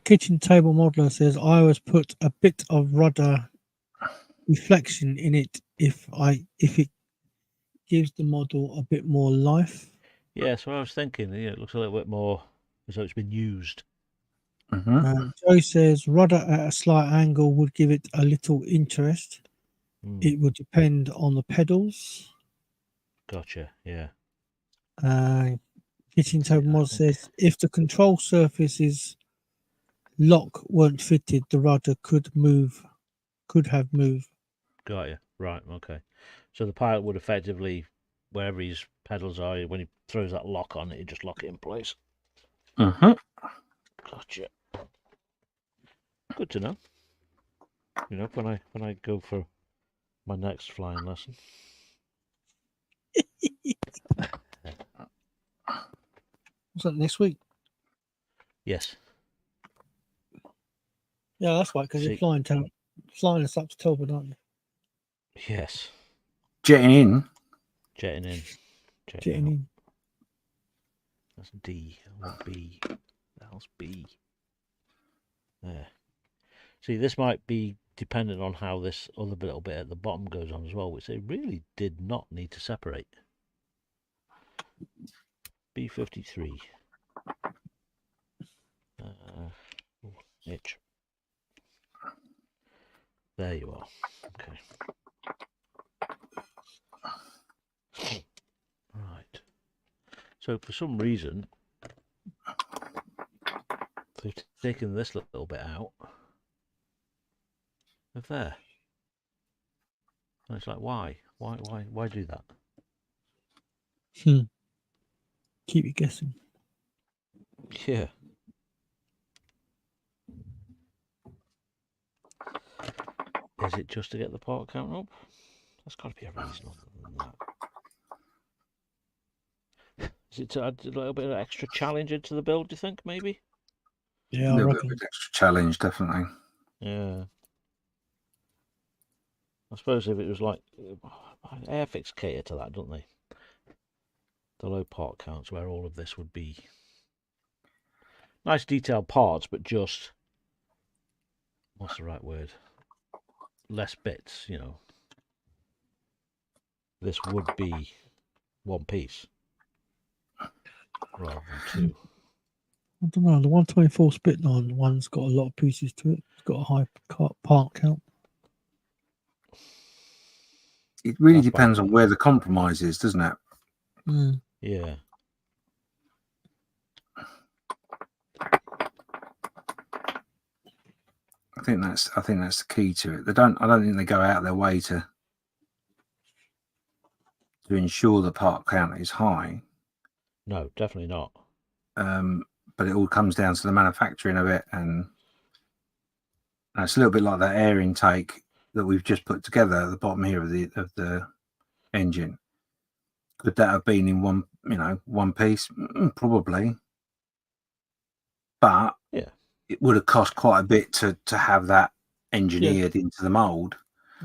Kitchen table modeler says I always put a bit of rudder reflection in it if it gives the model a bit more life. Yeah, so I was thinking, it looks a little bit more as though it's been used. Joe says rudder at a slight angle would give it a little interest. It would depend on the pedals. Gotcha, yeah. Kitchen table model says if the control surface's lock weren't fitted, the rudder could have moved. Got you. Right, okay. So the pilot would effectively, wherever his pedals are, when he throws that lock on, he'd just lock it in place. Gotcha. Good to know. You know, when I go for my next flying lesson. Was that next week? Yes. Yeah, that's right, because you're flying us up to Telford, aren't you? Yes. Jetting in. Jetting in. Jetting in. That's D. I want B. The hell's B? There. See, this might be dependent on how this other little bit at the bottom goes on as well, which they really did not need to separate. B53. Itch. There you are. Okay. Right. So for some reason, they've taken this little bit out of there. And it's like, why? Why do that? Keep you guessing. Yeah. Is it just to get the part count up? That's got to be a reason other than that. Is it to add a little bit of extra challenge into the build, do you think, maybe? Yeah, a little bit of extra challenge, definitely. Yeah. I suppose if it was like Airfix cater to that, don't they? The low part counts where all of this would be nice detailed parts, but just what's the right word? less bits, you know. This would be one piece rather than two. I don't know. The 124 Spitline one's got a lot of pieces to it. It's got a high part count. It really That's depends by on where the compromise is, doesn't it? Mm. Yeah. I think that's the key to it. I don't think they go out of their way to ensure the part count is high. No, definitely not. But it all comes down to the manufacturing of it, and it's a little bit like that air intake that we've just put together at the bottom here of the engine. Could that have been in one piece? Probably, but Yeah, it would have cost quite a bit to have that engineered into the mold.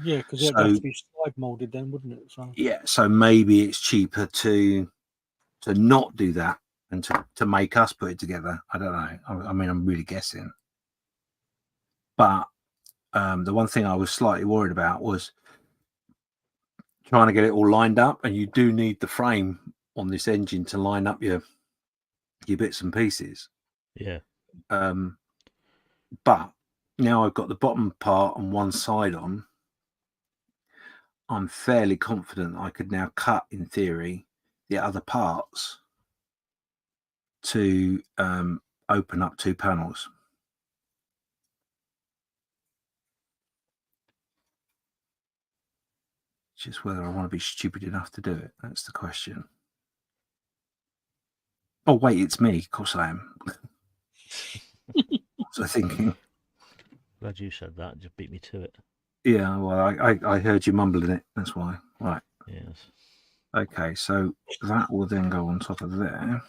Yeah, because it'd have to be slide molded then, wouldn't it? So yeah, so maybe it's cheaper to not do that and to make us put it together. I don't know. I mean, I'm really guessing. But the one thing I was slightly worried about was trying to get it all lined up, and you do need the frame on this engine to line up your bits and pieces. yeah. But now I've got the bottom part on one side on, I'm fairly confident I could now cut, in theory, the other parts to open up two panels. Just whether I want to be stupid enough to do it. That's the question. Oh, wait, it's me. Of course I am. What was I thinking? Glad you said that. Just beat me to it. Yeah, well, I heard you mumbling it. That's why. Right. Yes. Okay, so that will then go on top of there.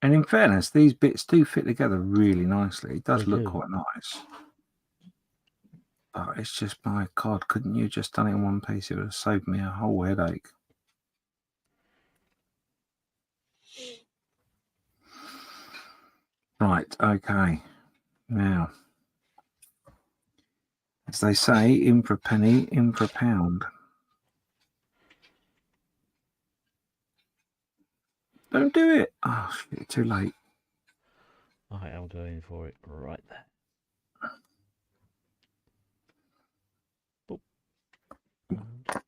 And in fairness, these bits do fit together really nicely. It does look quite nice. But it's just, my God, couldn't you just done it in one piece? It would have saved me a whole headache. Right, okay. Now, as they say, in for a penny, in for a pound. Don't do it. Oh, shit, too late. I am going for it right there.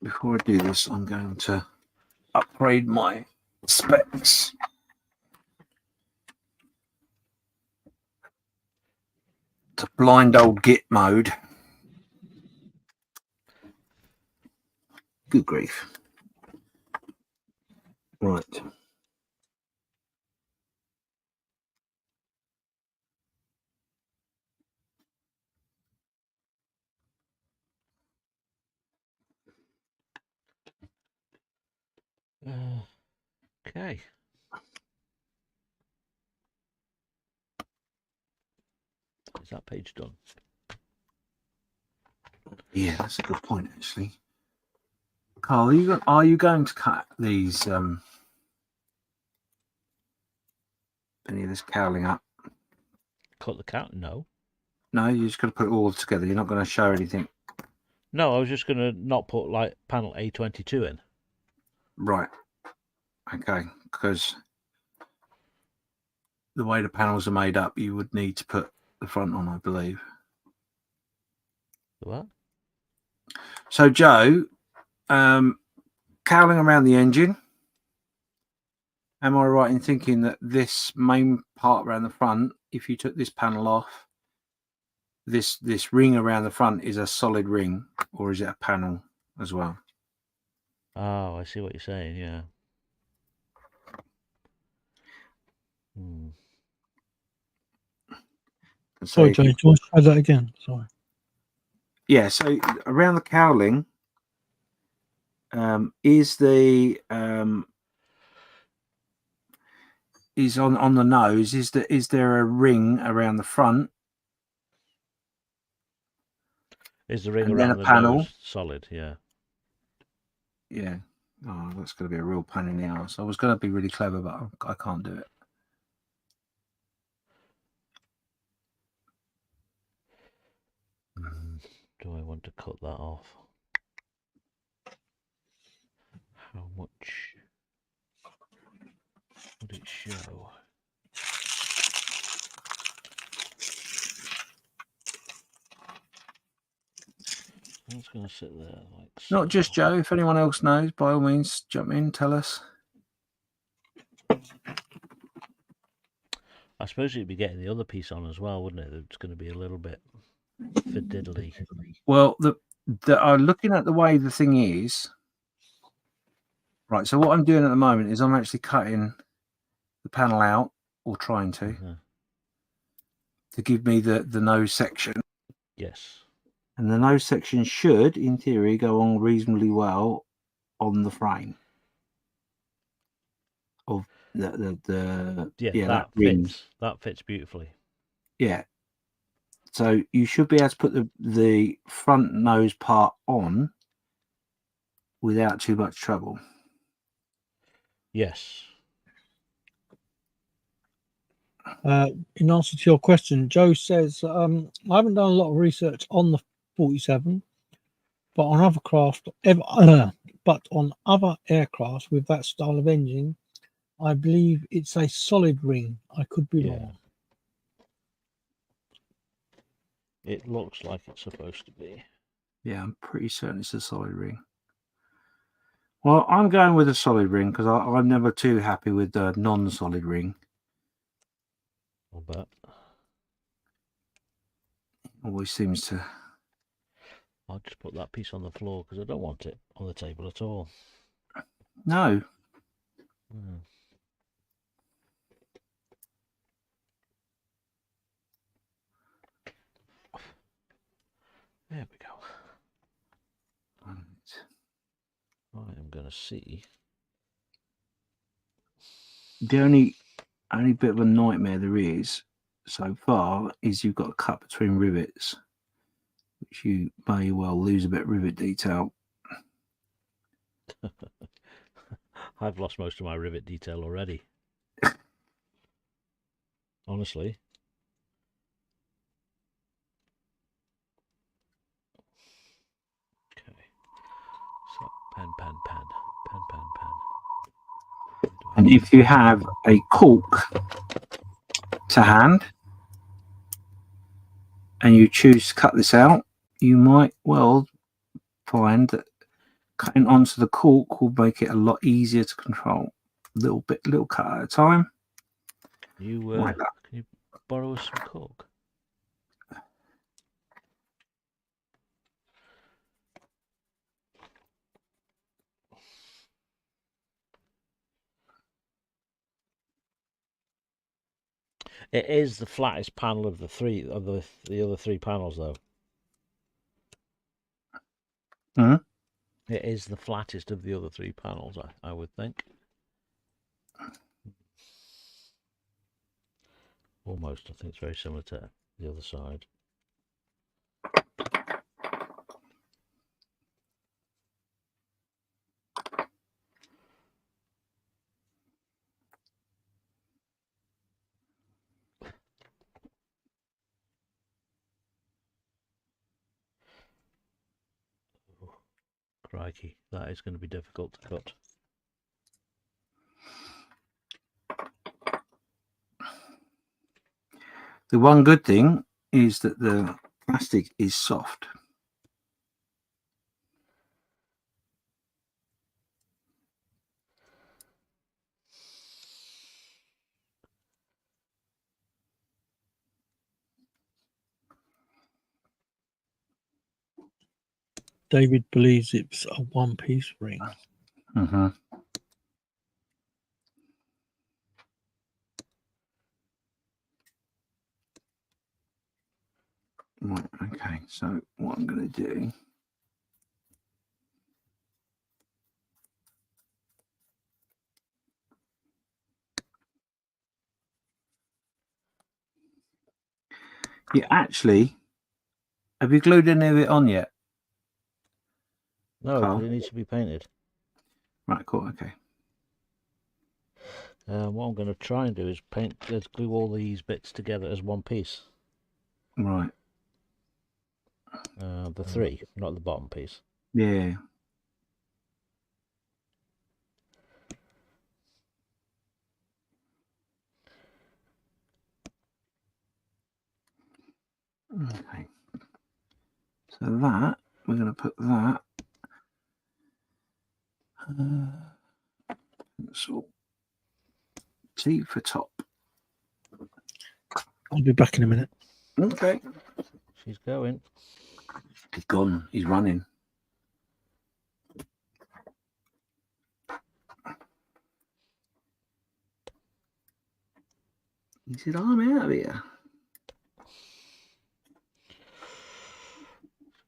Before I do this, I'm going to upgrade my specs. To blind old git mode. Good grief. Right. Okay. Is that page done? Yeah, that's a good point, actually. Carl, are you going to cut these any of this cowling up? Cut the count? No. No, you're just going to put it all together. You're not going to show anything. No, I was just going to not put like panel A22 in. Right. Okay, because the way the panels are made up, you would need to put the front on, I believe. What? So, Joe, cowling around the engine. Am I right in thinking that this main part around the front, if you took this panel off, this ring around the front is a solid ring, or is it a panel as well? Oh, I see what you're saying. Yeah. Sorry, Joe, do you want to try that again? Sorry. Yeah, so around the cowling, is the is on the nose, is there a ring around the front? Is the ring and around then the a panel nose solid? Yeah. Yeah. Oh, that's going to be a real pain in the ass. I was going to be really clever, but I can't do it. do I want to cut that off? How much would it show? It's going to sit there like so. Not just Joe. If anyone else knows, by all means, jump in, tell us. I suppose you'd be getting the other piece on as well, wouldn't it? It's going to be a little bit fiddly. Well, looking at the way the thing is, right, so what I'm doing at the moment is I'm actually cutting the panel out, or trying to give me the nose section. Yes. And the nose section should, in theory, go on reasonably well on the frame of that ring. fits. That fits beautifully. Yeah. So you should be able to put the front nose part on without too much trouble. Yes. In answer to your question, Joe says, I haven't done a lot of research on the 47, but on other aircraft with that style of engine, I believe it's a solid ring. I could be wrong. It looks like it's supposed to be. Yeah, I'm pretty certain it's a solid ring. Well, I'm going with a solid ring because I'm never too happy with the non-solid ring. I'll bet. Always seems to. I'll just put that piece on the floor because I don't want it on the table at all. No. There we go. I am going to see. The only bit of a nightmare there is so far is you've got a cut between rivets, which you may well lose a bit of rivet detail. I've lost most of my rivet detail already. Honestly. Okay. So pen. And if you have a cork to hand and you choose to cut this out, you might well find that cutting onto the cork will make it a lot easier to control. Little cut at a time. Can you borrow us some cork? It is the flattest panel of the other three panels, though. It is the flattest of the other three panels, I would think. Almost. I think it's very similar to the other side. Crikey, that is going to be difficult to cut. The one good thing is that the plastic is soft. David believes it's a one-piece ring. Right, okay, so what I'm going to do, have you glued any of it on yet? No, because it needs to be painted. Right, cool, okay. What I'm going to try and do is glue all these bits together as one piece. Right. The 3, not the bottom piece. Yeah. Okay. So that, we're going to put that. So T for top. I'll be back in a minute. Okay. She's going. He's gone. He's running. He said, I'm out of here.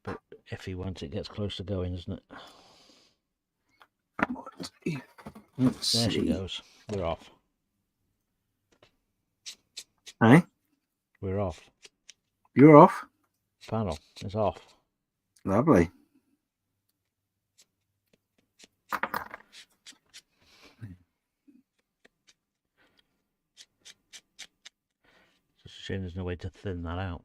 But iffy once it gets close to going, isn't it? Let's There see. she goes. We're off. Hey, We're off. you're off. Panel is off. Lovely. It's just a shame there's no way to thin that out.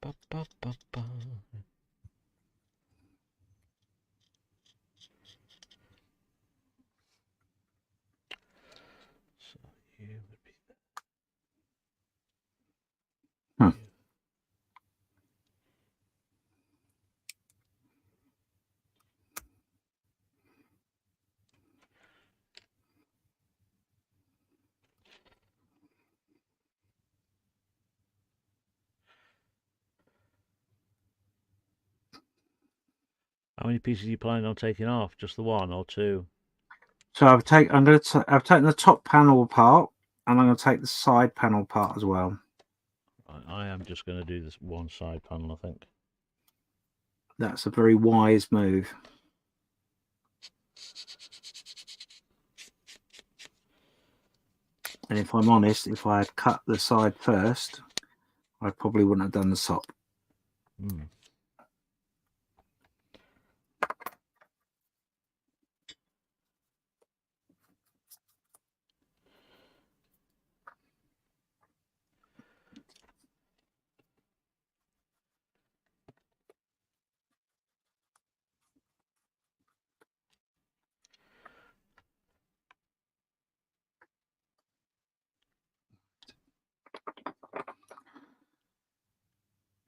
Ba, ba, ba, ba. So you would be Hmm. How many pieces are you planning on taking off? Just the 1 or 2? So I've taken the top panel apart, and I'm going to take the side panel apart as well. I am just going to do this one side panel, I think. That's a very wise move. And if I'm honest, if I had cut the side first, I probably wouldn't have done the top. Mm.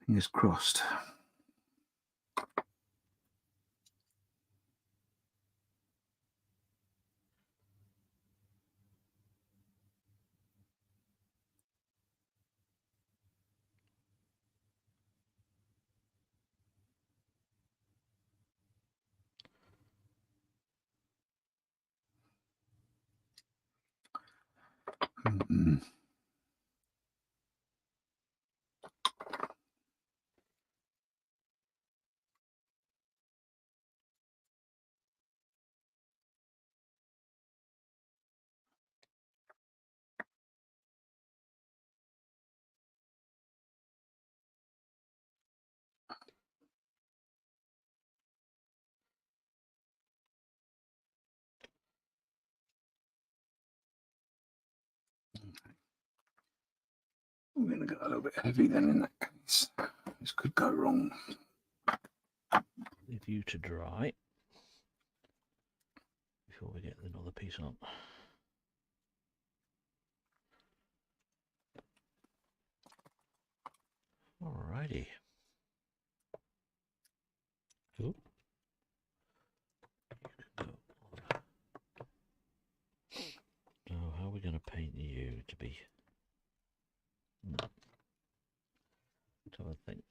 Fingers crossed. Mm-mm. I'm going to go a little bit heavy then in that case. This could go wrong. Leave you to dry before we get another piece on. Alrighty. Ooh. So how are we going to paint you to be? So I think.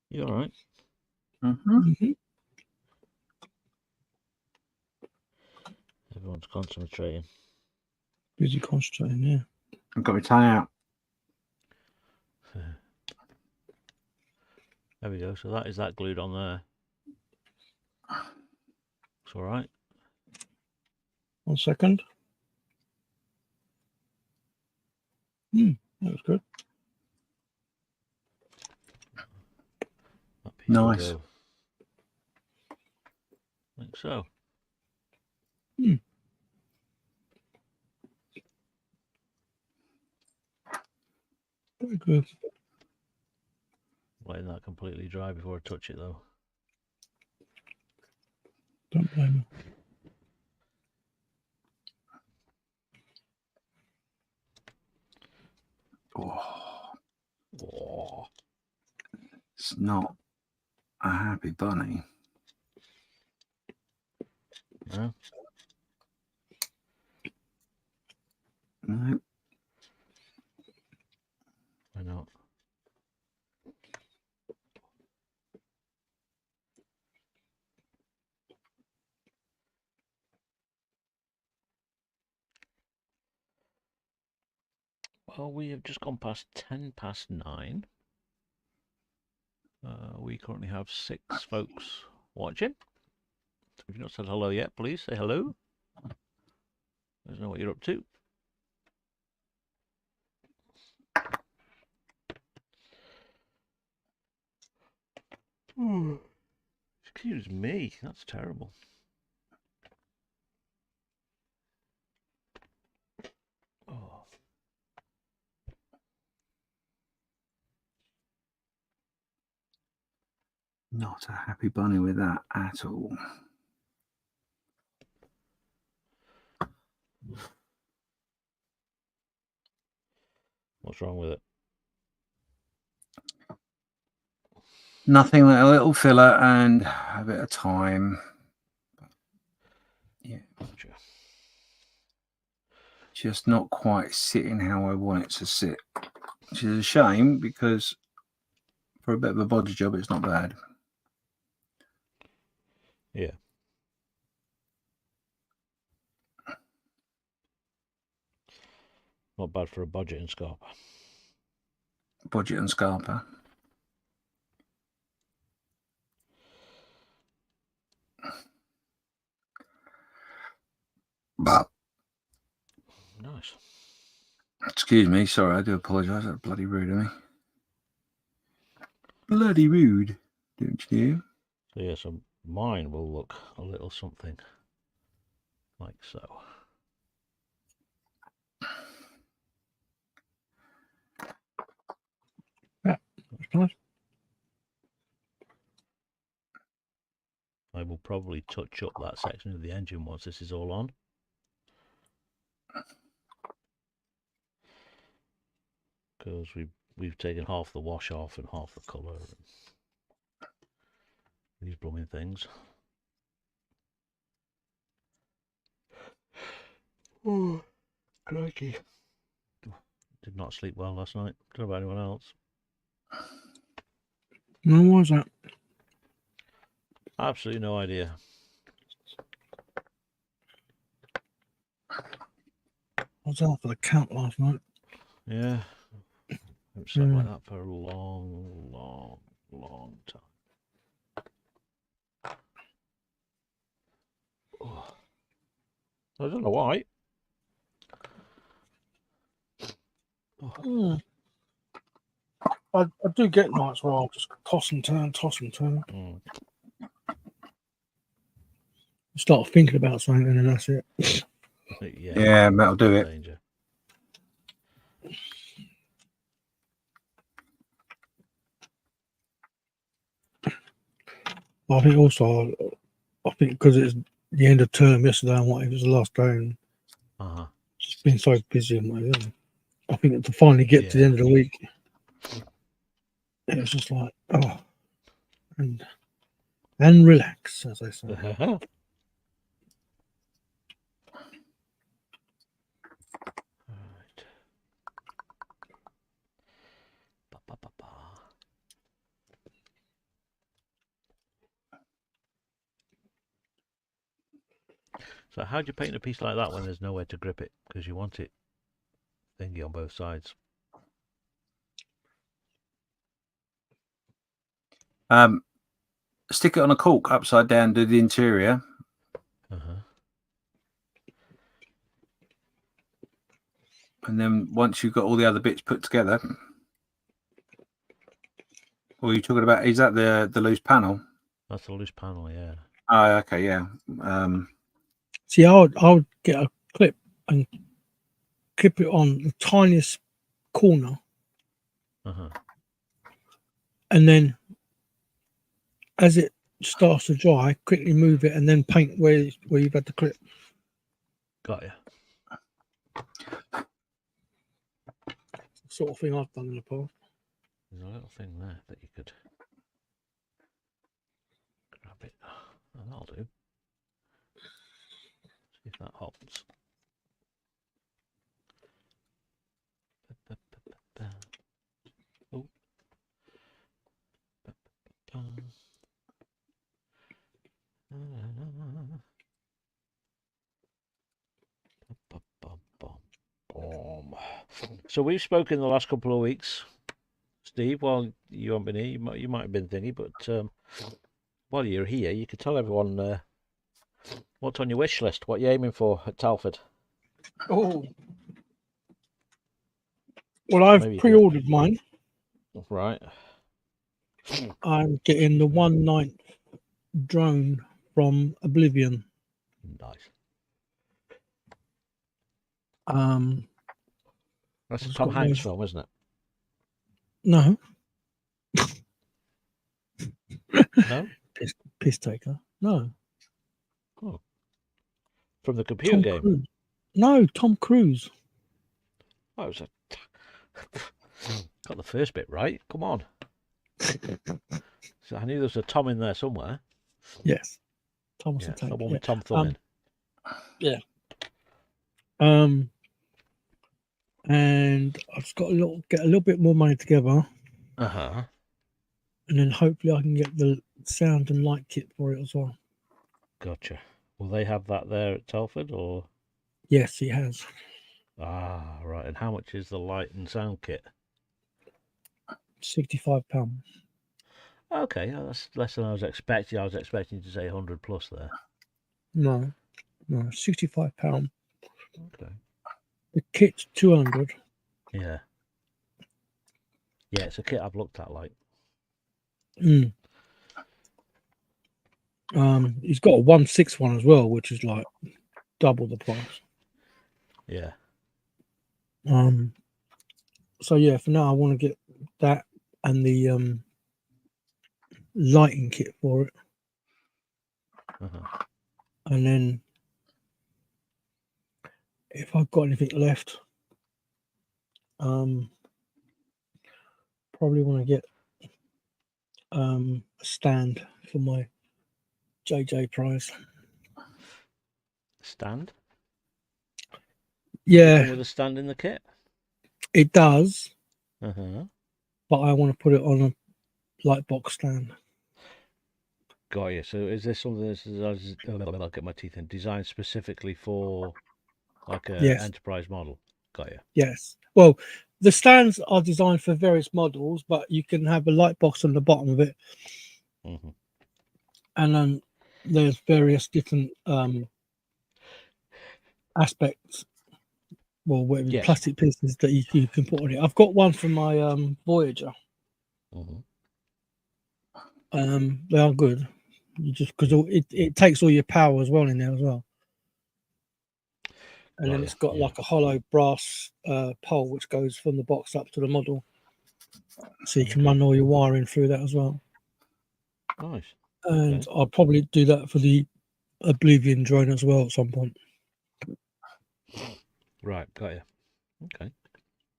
You all right? Mm-hmm. Everyone's concentrating. Busy concentrating, yeah. I've got my tie out. There we go. So that is that glued on there. It's all right. 1 second. That was good. That piece will Nice. go. I think so. Very good. Letting that completely dry before I touch it, though. Don't blame Oh. It's not a happy bunny. No? No. Why not? Well, we have just gone past 10 past 9. We currently have 6 folks watching. So if you've not said hello yet, please say hello. Let us know what you're up to. Excuse me, that's terrible. Oh. Not a happy bunny with that at all. What's wrong with it? Nothing like a little filler and a bit of time. Yeah. Gotcha. Just not quite sitting how I want it to sit. Which is a shame because for a bit of a body job, it's not bad. Yeah. Not bad for a budget and scarper. Budget and scarper. But Nice. excuse me, sorry, I do apologise. That's bloody rude of me. Bloody rude, don't you? So yeah, so mine will look a little something like so. Yeah, that's nice. I will probably touch up that section of the engine once this is all on. Because we've taken half the wash off and half the colour. These blooming things. Oh, crikey. Did not sleep well last night. Don't know about anyone else. No, what was that? Absolutely no idea. I was out for the count last night. Yeah. I haven't slept like that for a long, long, long time. Oh. I don't know why. Oh. I do get nights where I'll just toss and turn, toss and turn. Start thinking about something and then that's it. Yeah, that'll do it. Danger. I think also, I think because it's the end of term yesterday and what it was the last day and just been so busy and whatever. I think to finally get to the end of the week, it was just like, oh, and relax, as they say. Right. So how do you paint a piece like that when there's nowhere to grip it? Because you want it thingy on both sides. Stick it on a cork upside down, do the interior. And then once you've got all the other bits put together, or you're talking about, is that the loose panel? That's a loose panel, yeah. Oh, okay, yeah. See, I would get a clip and clip it on the tiniest corner, and then as it starts to dry, quickly move it and then paint where you've had the clip. Got you. Sort of thing I've done in the past. There's a little thing there that you could grab it. Oh, that'll do. See if that hops. Oh. So we've spoken the last couple of weeks, Steve. While you haven't been here, you might have been thingy, but while you're here, you could tell everyone what's on your wish list, what you're aiming for at Telford. Oh, well, I've pre-ordered mine. Right. I'm getting the 1/9 drone from Oblivion. Nice. That's a Tom Hanks film, isn't it? No. No? Piss taker. No. Oh. From the computer game? Cruise. No, Tom Cruise. Oh, it was got the first bit right. Come on. So I knew there was a Tom in there somewhere. Yes. Thomas the Tank. one with Tom Thumb in. Yeah. And I've just got get a little bit more money together. And then hopefully I can get the sound and light kit for it as well. Gotcha. Will they have that there at Telford, or? Yes, he has. Ah, right. And how much is the light and sound kit? £65. Okay, that's less than I was expecting. I was expecting to say 100 plus there. No, £65. Okay. The kit's 200. Yeah. Yeah, it's a kit I've looked at, like. He's got a 1/6 one as well, which is like double the price. Yeah. So yeah, for now I want to get that and the lighting kit for it. And then if I've got anything left, probably want to get a stand for my JJ prize. Stand? Yeah. With a stand in the kit? It does. But I want to put it on a light box stand. Got you. So is this something that's, I'll get my teeth in, designed specifically for like an enterprise model? Got you. Yes. Well, the stands are designed for various models, but you can have a light box on the bottom of it. And then there's various different aspects, well, whatever plastic pieces that you can put on it. I've got one for my Voyager. They are good. You just because it takes all your power as well in there as well. And then it's got like a hollow brass pole which goes from the box up to the model, so you can run all your wiring through that as well. Nice. And I'll probably do that for the Oblivion drone as well at some point. Right, got you. Okay,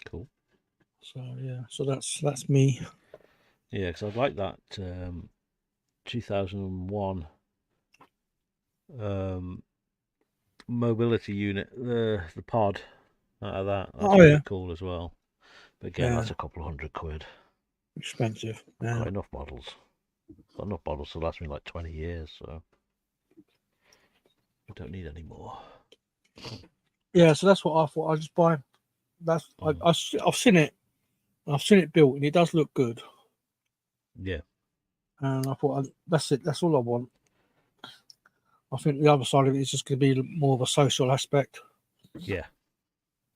cool. So yeah, so that's me. Yeah, because I'd like that 2001 mobility unit, the pod out of that. That's pretty cool as well. But again, that's a couple of £100. Expensive. I've got enough models. Got enough models to last me like 20 years. So I don't need any more. Yeah, so that's what I thought. I just buy. That's I've seen it. I've seen it built, and it does look good. Yeah. And I thought that's it. That's all I want. I think the other side of it is just going to be more of a social aspect. Yeah.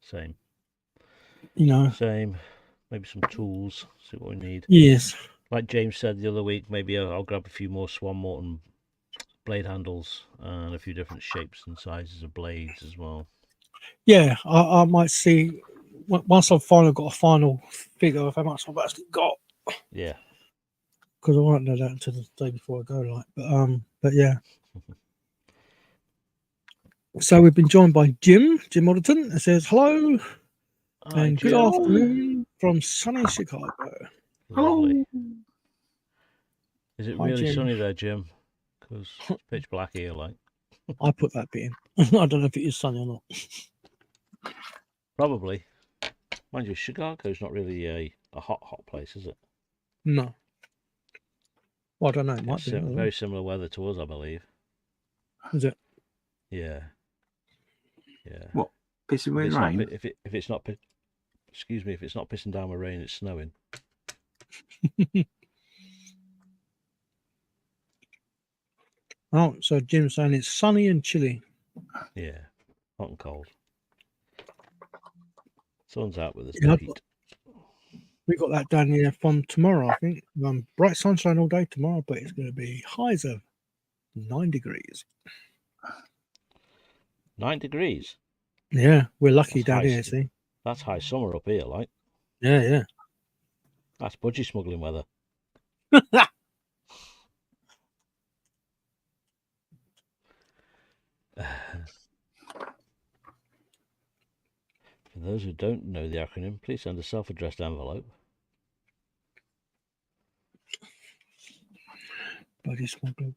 Same. You know. Same. Maybe some tools. See what we need. Yes. Like James said the other week, maybe I'll grab a few more Swan Morton blade handles and a few different shapes and sizes of blades as well. Yeah, I might see once I've finally got a final figure of how much I've actually got. Yeah. Because I won't know that until the day before I go, like. But yeah. So we've been joined by Jim Alderton. It says hello. Hi, And good Jim. afternoon from sunny Chicago. Lovely. Is it Hi, really Jim. sunny there, Jim? Because it's pitch black here, like. I put that bit in. I don't know if it is sunny or not. Probably. Mind you, Chicago's not really a hot place, is it? No. Well, I don't know. It might It's be. very similar weather to us, I believe. Is it? Yeah. Yeah. What? Pissing with It's rain? not, if it's not, excuse me, if it's not pissing down with rain, it's snowing. Oh, so Jim's saying it's sunny and chilly. Yeah. Hot and cold. Sun's out with us, Yeah, no heat. We got that down here from tomorrow, I think. Bright sunshine all day tomorrow, but it's going to be highs of 9 degrees. 9 degrees? Yeah, we're lucky That's down high, here, see? That's high summer up here, like. Yeah. That's budgie smuggling weather. For those who don't know the acronym, please send a self-addressed envelope. Budgie smuggling.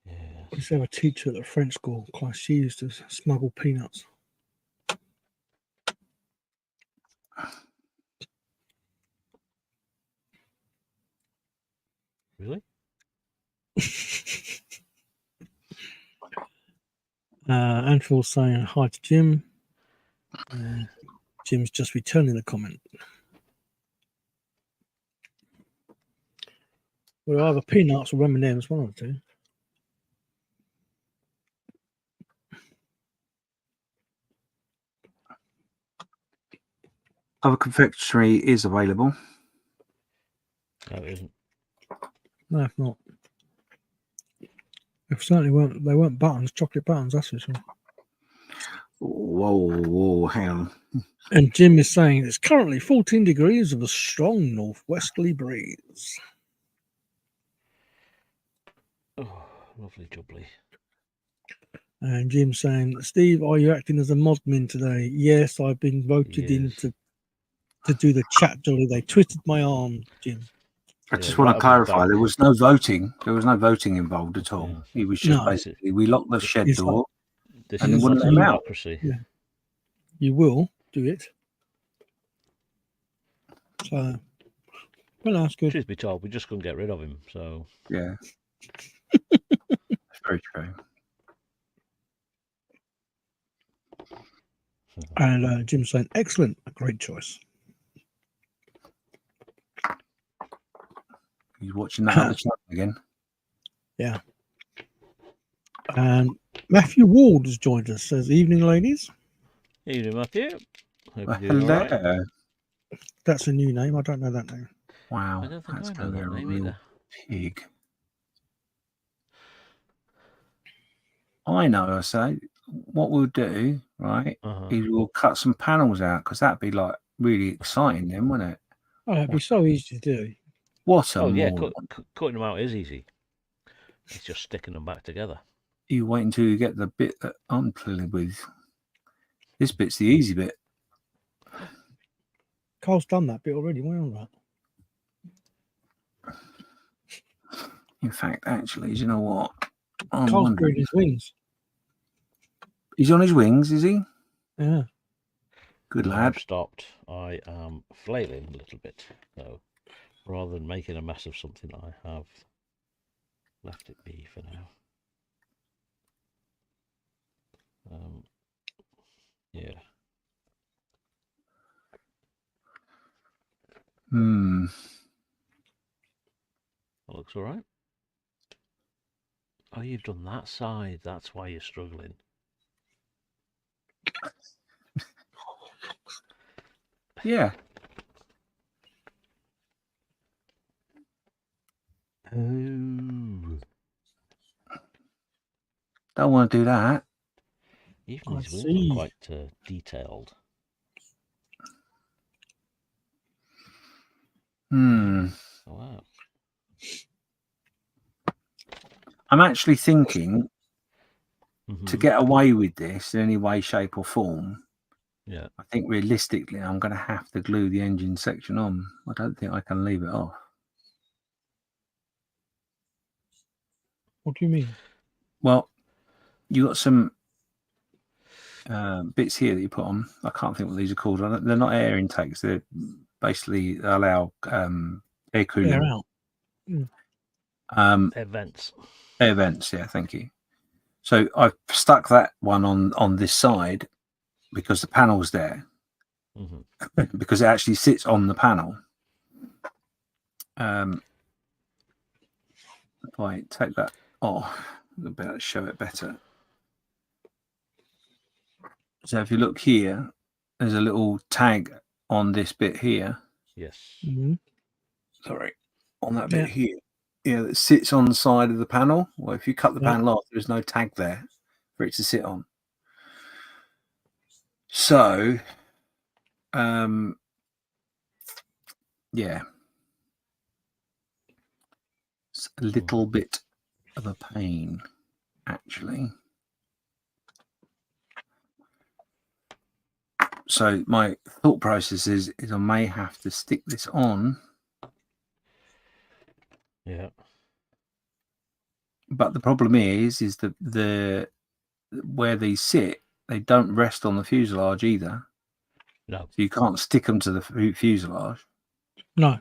Yes. I used to have a teacher at the French school. Christ, she used to smuggle peanuts. Really? Anfield saying hi to Jim. Jim's just returning the comment. Well, either peanuts or M&M's, one or two. Other confectionery is available. No, it isn't. No, if not. If certainly weren't, they weren't buttons, chocolate buttons, that's for sure. Whoa, hang on. And Jim is saying it's currently 14 degrees with a strong northwesterly breeze. Oh, lovely jubbly. And Jim saying, Steve, are you acting as a modmin today? Yes, I've been voted in to do the chat jolly. They twisted my arm, Jim. I just want to clarify, there was no voting. There was no voting involved at all. Yeah. It was just basically, we locked the shed door. This and is wouldn't not let them out. democracy. Yeah. You will do it. So, well, that's good. Truth be told, we just couldn't get rid of him, so... Yeah. That's very true. And Jim's saying, excellent, a great choice. He's watching that other channel again. Yeah. And Matthew Ward has joined us. Says, evening, ladies. Evening, Matthew. Hope you're doing all right. That's a new name. I don't know that name. Wow. I don't think That's I know that name either. Pig. I know, I say. What we'll do, right, is we'll cut some panels out because that'd be like really exciting then, wouldn't it? Oh, it'd be so easy to do. What a yeah, moron. cutting them out is easy. It's just sticking them back together. You wait until you get the bit that I'm playing with. This bit's the easy bit. Carl's done that bit already. Why on that? In fact, actually, do you know what? Carl's doing his wings. He's on his wings, is he? Yeah. Good lad. I've stopped. I am flailing a little bit. So rather than making a mess of something I have left it be for now. Yeah. That looks all right. Oh, you've done that side. That's why you're struggling. Yeah. Oh. Don't want to do that. Even I his wings see. are quite detailed. Hmm. Oh, wow. I'm actually thinking to Mhm. get away with this in any way, shape, or form. Yeah. I think realistically, I'm going to have to glue the engine section on. I don't think I can leave it off. What do you mean? Well, you got some bits here that you put on. I can't think what these are called. They're not air intakes. They're basically allow air cooling. Air out. Air vents. Air vents. Yeah, thank you. So I've stuck that one on this side because the panel's there. Mm-hmm. Because it actually sits on the panel. If I take that off, I'll be able to show it better. So if you look here, there's a little tag on this bit here. Yes. Mm-hmm. Sorry, on that bit here. Yeah, that sits on the side of the panel. Well, if you cut the panel off, there's no tag there for it to sit on. So, yeah, it's a little bit of a pain, actually. So my thought process is I may have to stick this on. Yeah. But the problem is the where these sit, they don't rest on the fuselage either. No. So you can't stick them to the fuselage. No.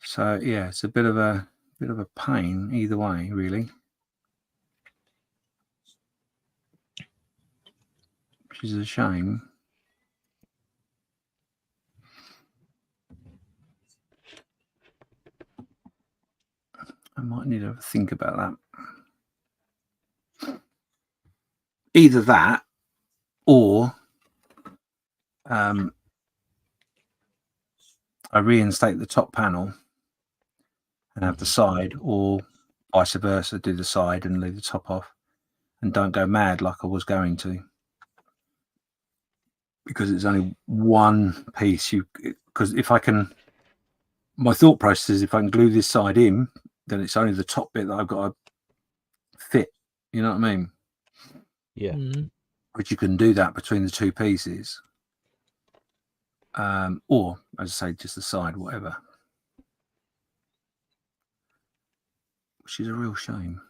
So yeah, it's a bit of a pain either way, really. Which is a shame. I might need to think about that. Either that or I reinstate the top panel and have the side, or vice versa, do the side and leave the top off and don't go mad like I was going to. Because it's only one piece. Because if I can, my thought process is if I can glue this side in, then it's only the top bit that I've got to fit. You know what I mean? Yeah. Mm-hmm. Which you can do that between the two pieces. Or, as I say, just the side, whatever. Which is a real shame.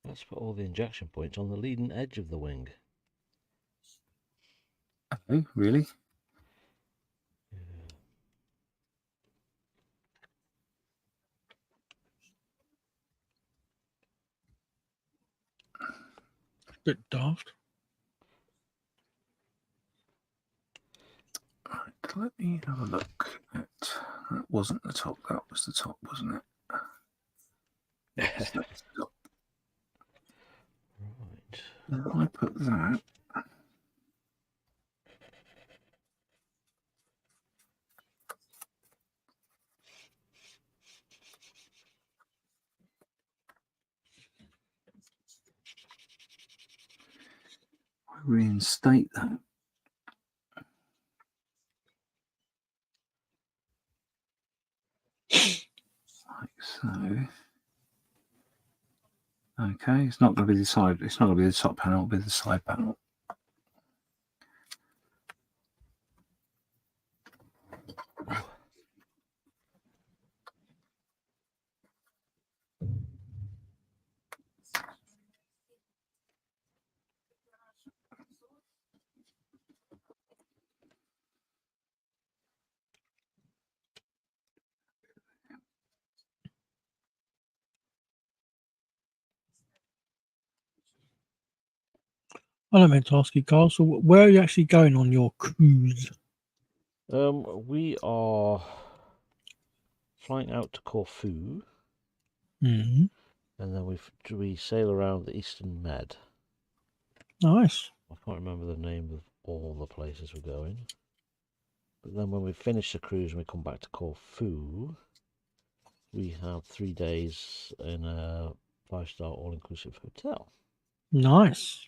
Let's put all the injection points on the leading edge of the wing. Oh, really? Yeah. Bit daft. Right, let me have a look at. That wasn't the top. That was the top, wasn't it? Yes, that's the top. Right. If I put that. I reinstate that. Like so. Okay, it's not going to be the side. It's not going to be the top panel. It'll be the side panel. I don't meant to ask you, Carl. So where are you actually going on your cruise? We are flying out to Corfu, Hmm. and then we sail around the Eastern Med. Nice. I can't remember the name of all the places we're going. But then when we finish the cruise and we come back to Corfu, we have 3 days in a 5-star all-inclusive hotel. Nice.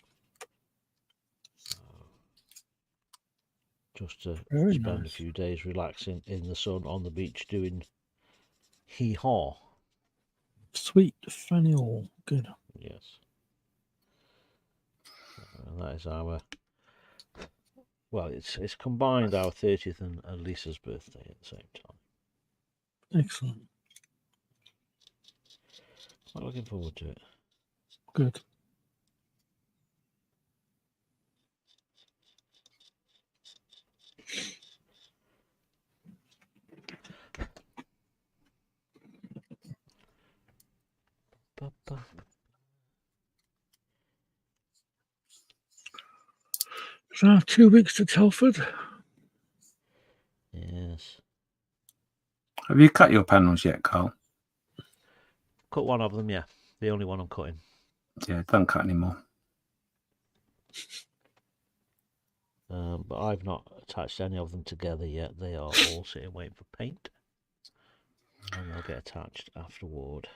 Just to Very spend a nice. few days relaxing in the sun on the beach doing hee-haw. Sweet fennel. Good. Yes. And that is our... Well, it's combined our 30th and Lisa's birthday at the same time. Excellent. Quite looking forward to it. Good. So I have 2 weeks to Telford. Yes. Have you cut your panels yet, Carl? Cut one of them, yeah. The only one I'm cutting. Yeah, don't cut anymore. But I've not attached any of them together yet. They are all sitting waiting for paint. And they'll get attached afterward.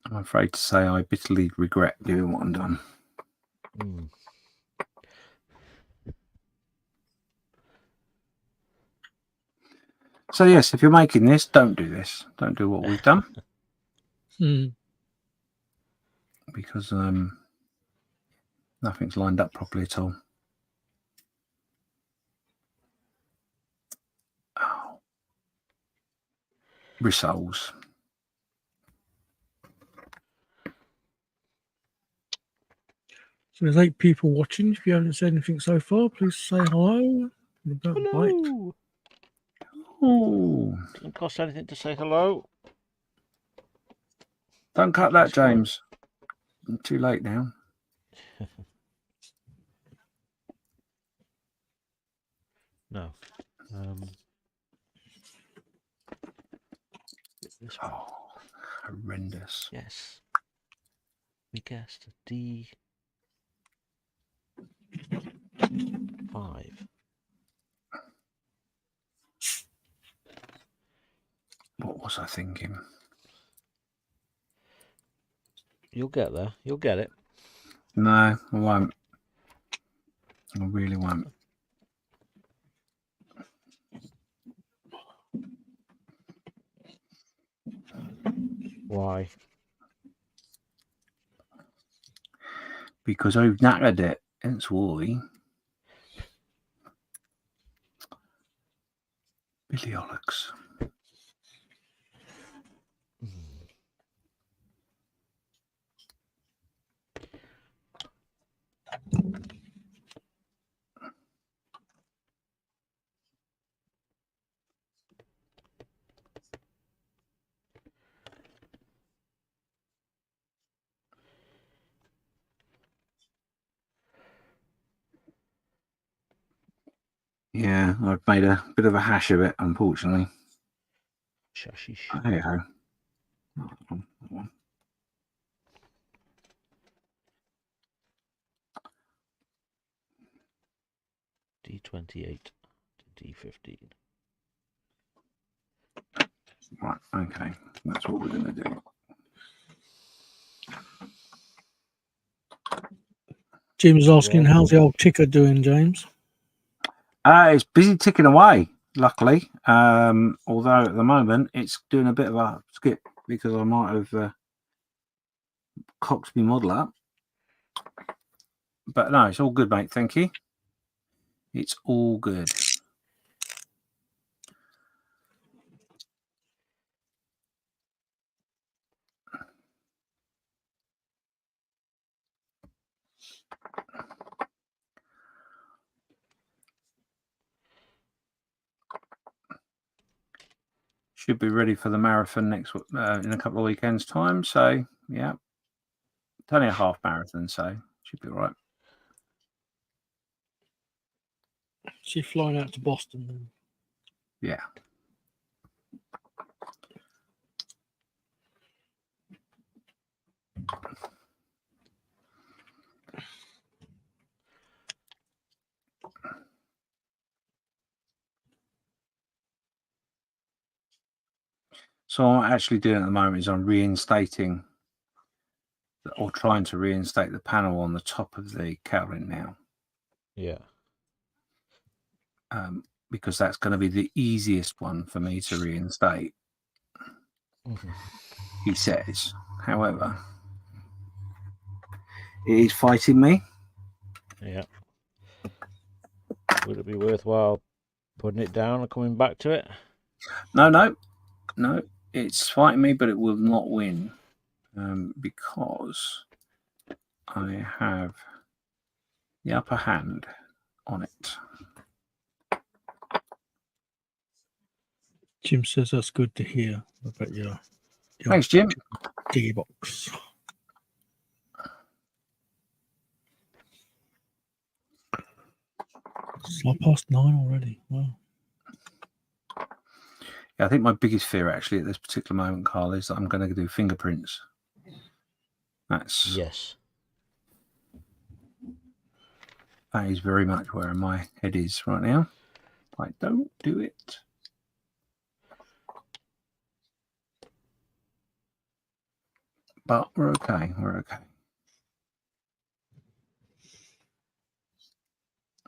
I'm afraid to say I bitterly regret doing what I'm done. Mm. So yes, if you're making this, don't do this. Don't do what we've done. Because nothing's lined up properly at all. Oh. Rissoles. So there's 8 people watching. If you haven't said anything so far, please say hello. Don't bite. Hello! Oh, Doesn't cost anything to say hello. don't cut that, James. Too late now. No. This one. Oh, horrendous. Yes. We guessed D5. What was I thinking? You'll get there. You'll get it. No, I won't. I really won't. Why? Because I've knackered it. That's why. Biliolux. Yeah, I've made a bit of a hash of it, unfortunately. Shashish. There you go. D28 to D15. Right, okay. That's what we're going to do. Jim's asking, how's the old ticker doing, James? It's busy ticking away, luckily. Although at the moment it's doing a bit of a skip because I might have cocked my model up. But no, it's all good, mate. Thank you. It's all good. Should be ready for the marathon next in a couple of weekends' time. So yeah, it's only a half marathon, so should be all right. She's flying out to Boston then. Yeah. So what I'm actually doing at the moment is I'm reinstating or trying to reinstate the panel on the top of the cowling now. Yeah. Because that's going to be the easiest one for me to reinstate, he says. However, it is fighting me. Yeah. Would it be worthwhile putting it down and coming back to it? No. It's fighting me, but it will not win because I have the upper hand on it. Jim says that's good to hear about your Thanks, Jim. diggy box. It's 9:30 already. Wow. Yeah, I think my biggest fear actually at this particular moment, Carl, is that I'm going to do fingerprints. Yes. That is very much where my head is right now. I don't do it. But we're okay. We're okay.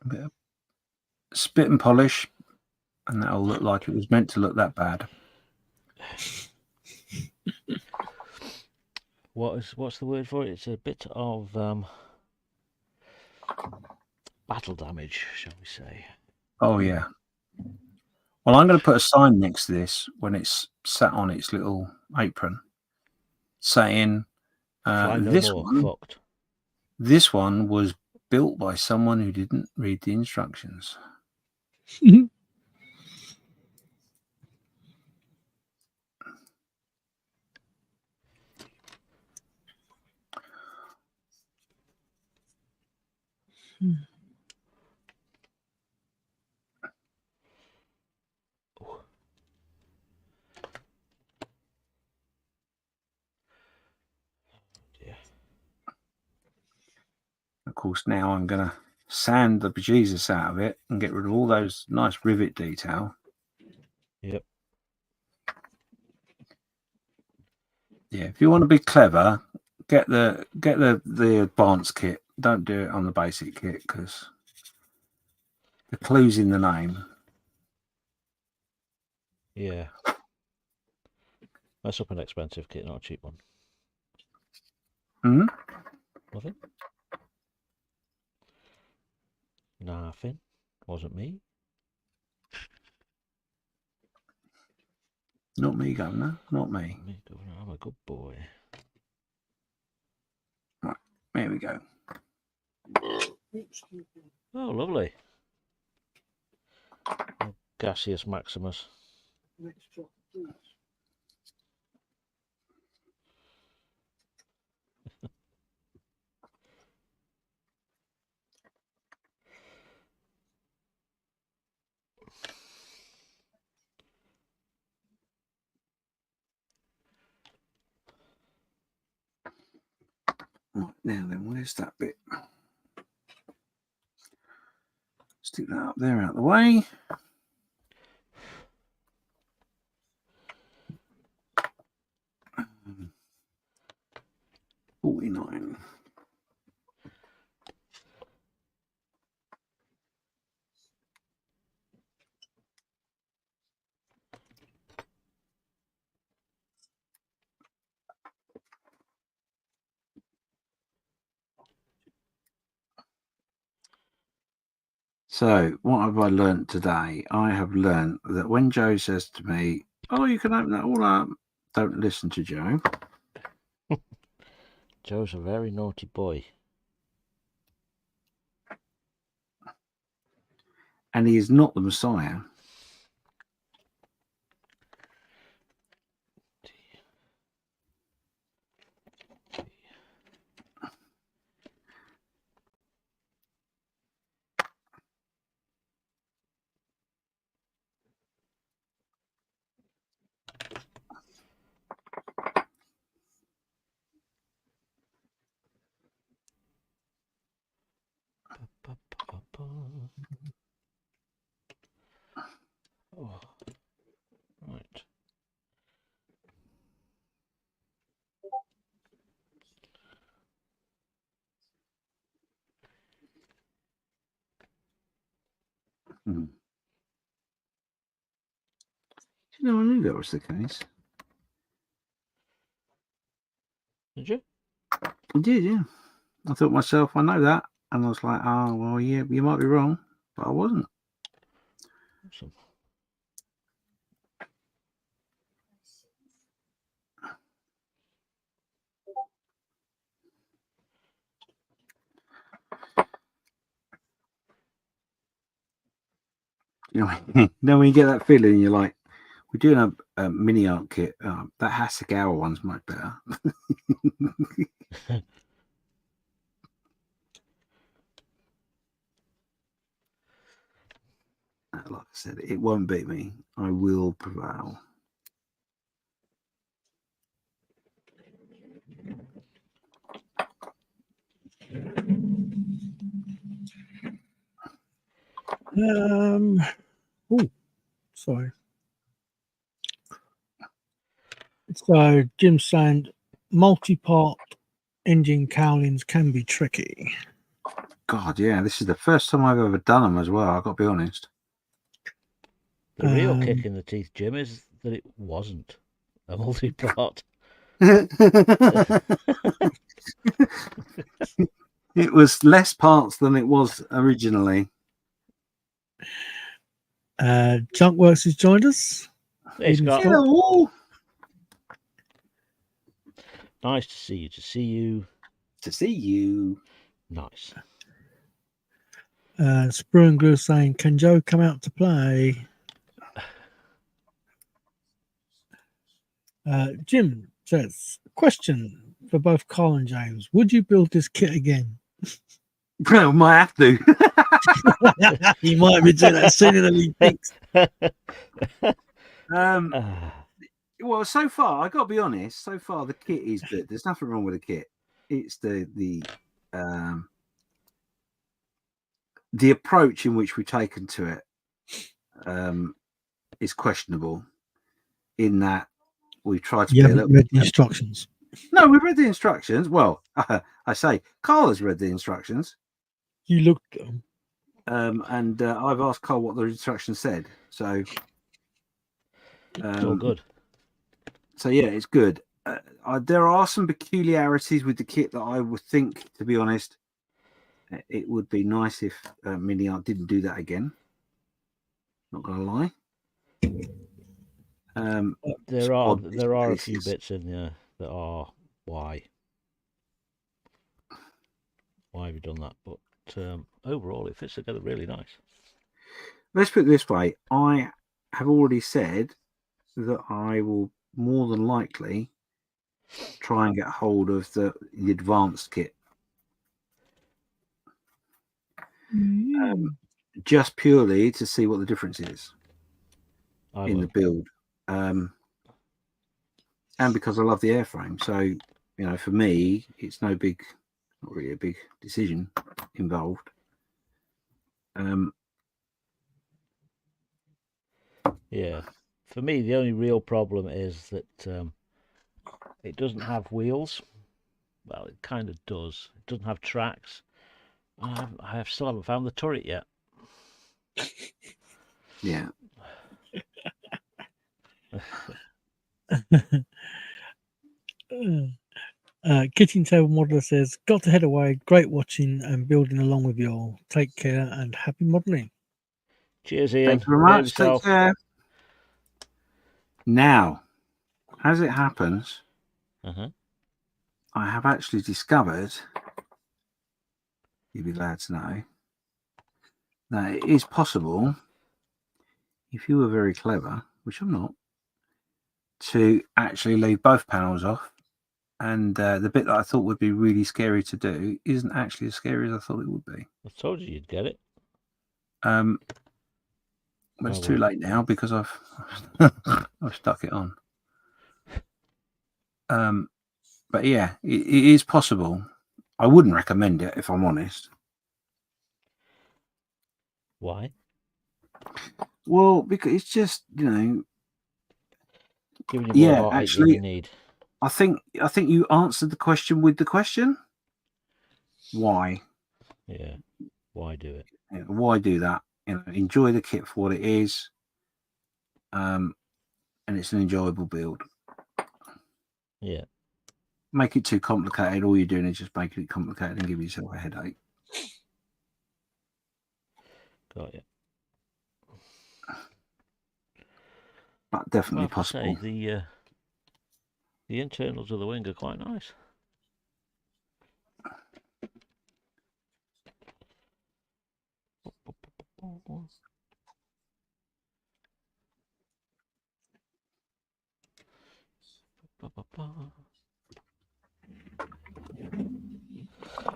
A bit of spit and polish, and that'll look like it was meant to look that bad. What's the word for it? It's a bit of battle damage, shall we say? Oh yeah. Well, I'm going to put a sign next to this when it's sat on its little apron, saying Fly no this more, one. fucked. This one was built by someone who didn't read the instructions. Yeah. Of course, now I'm going to sand the bejesus out of it and get rid of all those nice rivet detail. Yep. Yeah, if you want to be clever, get the advanced kit. Don't do it on the basic kit because the clue's in the name. Yeah. That's up an expensive kit, not a cheap one. Hmm? Nothing? Nothing. Wasn't me. Not me, Governor. Not me. Me, Governor. I'm a good boy. Right, there we go. Oh, lovely. Oh, gaseous Maximus. Right, now then, where's that bit? Stick that up there out of the way. Um, 49. So, what have I learnt today? I have learnt that when Joe says to me, "Oh, you can open that all up," don't listen to Joe. Joe's a very naughty boy. And he is not the Messiah. No, I knew that was the case. Did you? I did, yeah. I thought myself, I know that. And I was like, oh, well, yeah, you might be wrong. But I wasn't. Awesome. You know, when you get that feeling, you're like, we're doing a Miniart kit. That Hasegawa one's much better. Like I said, it won't beat me. I will prevail. Oh, sorry. So Jim's saying multi-part engine cowlings can be tricky. God, yeah, this is the first time I've ever done them as well. I've got to be honest. The real kick in the teeth, Jim, is that it wasn't a multi-part. It was less parts than it was originally. Junkworks has joined us. Hey, Scott. Hello. Nice to see you. To see you. To see you. Nice. Sprue and Glue saying, can Joe come out to play? Jim says, question for both Carl and James. Would you build this kit again? Well, might have to. He might be doing that sooner than he thinks. Well, so far, I got to be honest. So far, the kit is good. There's nothing wrong with the kit. It's the approach in which we've taken to it is questionable. In that we've tried to You be a haven't little read the instructions. No, we've read the instructions. Well, I say Carl has read the instructions. You looked at them. And I've asked Carl what the instructions said. So It's all good. So yeah, it's good. There are some peculiarities with the kit that I would think, to be honest, it would be nice if Miniart didn't do that again. Not gonna lie. There are a few bits in there that are why have you done that? But overall, it fits together really nice. Let's put it this way: I have already said that I will more than likely try and get hold of the advanced kit, just purely to see what the difference is in the build, and because I love the airframe. So, you know, for me, it's not really a big decision involved. Yeah, for me, the only real problem is that it doesn't have wheels. Well, it kind of does. It doesn't have tracks. I still haven't found the turret yet. Yeah. Kitchen Table Modeler says, got to head away. Great watching and building along with you all. Take care and happy modeling. Cheers, Ian. Thank you very much. Take care. Now, as it happens, I have actually discovered, you'll be glad to know, that it is possible, if you were very clever, which I'm not, to actually leave both panels off. And the bit that I thought would be really scary to do isn't actually as scary as I thought it would be. I told you you'd get it. But it's too late now because I've stuck it on. But yeah, it is possible. I wouldn't recommend it if I'm honest. Why? Well, because it's just, you know, giving you more heartache than you need. I think you answered the question with the question. Why? Yeah. Why do it? Why do that? You know, enjoy the kit for what it is. and it's an enjoyable build. Yeah. Make it too complicated, all you're doing is just making it complicated and give yourself a headache. Got you. But definitely I have to possible. say, the internals of the wing are quite nice.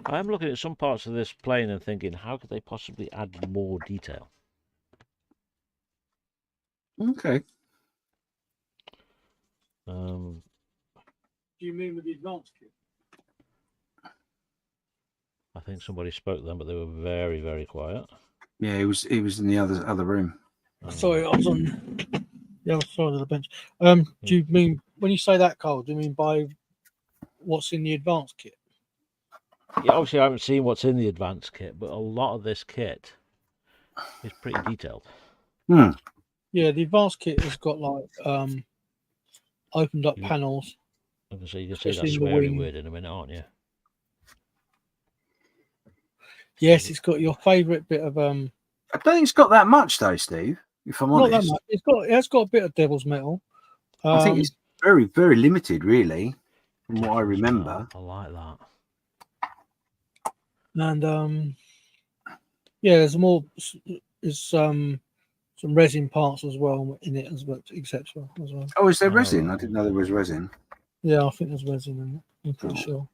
I am looking at some parts of this plane and thinking, how could they possibly add more detail? Okay. Do you mean with the advanced kit? I think somebody spoke then, but they were very, very quiet. Yeah, he was in the other room. Sorry, I was on the other side of the bench. Do you mean when you say that, Carl? Do you mean by what's in the advanced kit? Yeah, obviously I haven't seen what's in the advanced kit, but a lot of this kit is pretty detailed. Hmm. Yeah, the advanced kit has got like opened up panels. I'm gonna say you can say that especially in the sweary wing. word in a minute, aren't you? Yes, it's got your favourite bit of I don't think it's got that much though, Steve. If I'm not honest, that much. It has got a bit of devil's metal. I think it's very, very limited, really, from what I Devil's remember. metal. I like that. And yeah, there's some resin parts as well in it as well, etc. as well. Oh, is there Oh, resin? right. I didn't know there was resin. Yeah, I think there's resin in it. I'm pretty Oh. sure.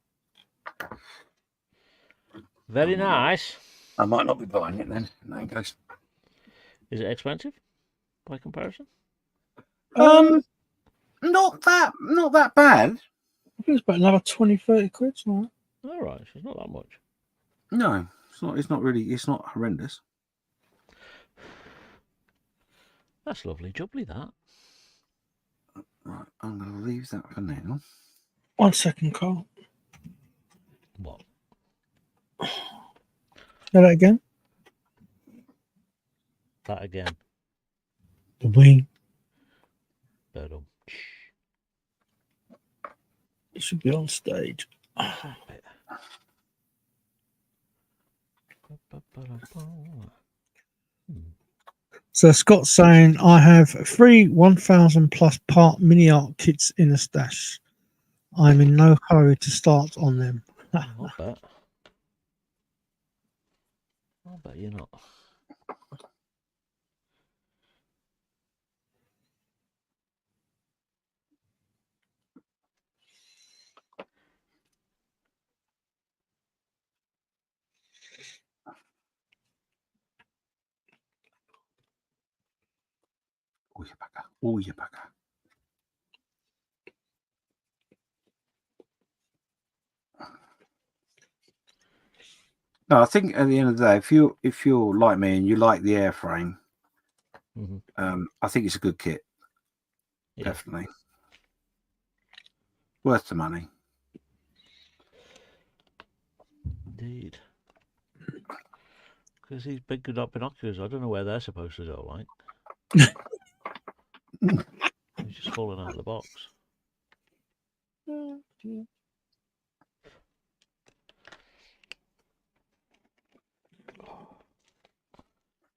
Very nice. I might not be buying it then. In that case. Is it expensive by comparison? Not that bad. I think it's about another 20-30 quid. Right? All right, so it's not that much. No, it's not really. It's not horrendous. That's lovely, jubbly, that. Right, I'm going to leave that for now. 1 second, Carl. What? Say that again. That again. The wing. Ba-dum. It should be on stage. So Scott's saying, I have 3 1,000 plus part Miniart kits in the stash. I'm in no hurry to start on them. I'll bet. I'll bet you're not. Oh, you bugger. No, I think at the end of the day, if you're like me and you like the airframe, I think it's a good kit. Yeah. Definitely worth the money. Indeed. Because these big good binoculars, I don't know where they're supposed to go, like. They're just falling out of the box.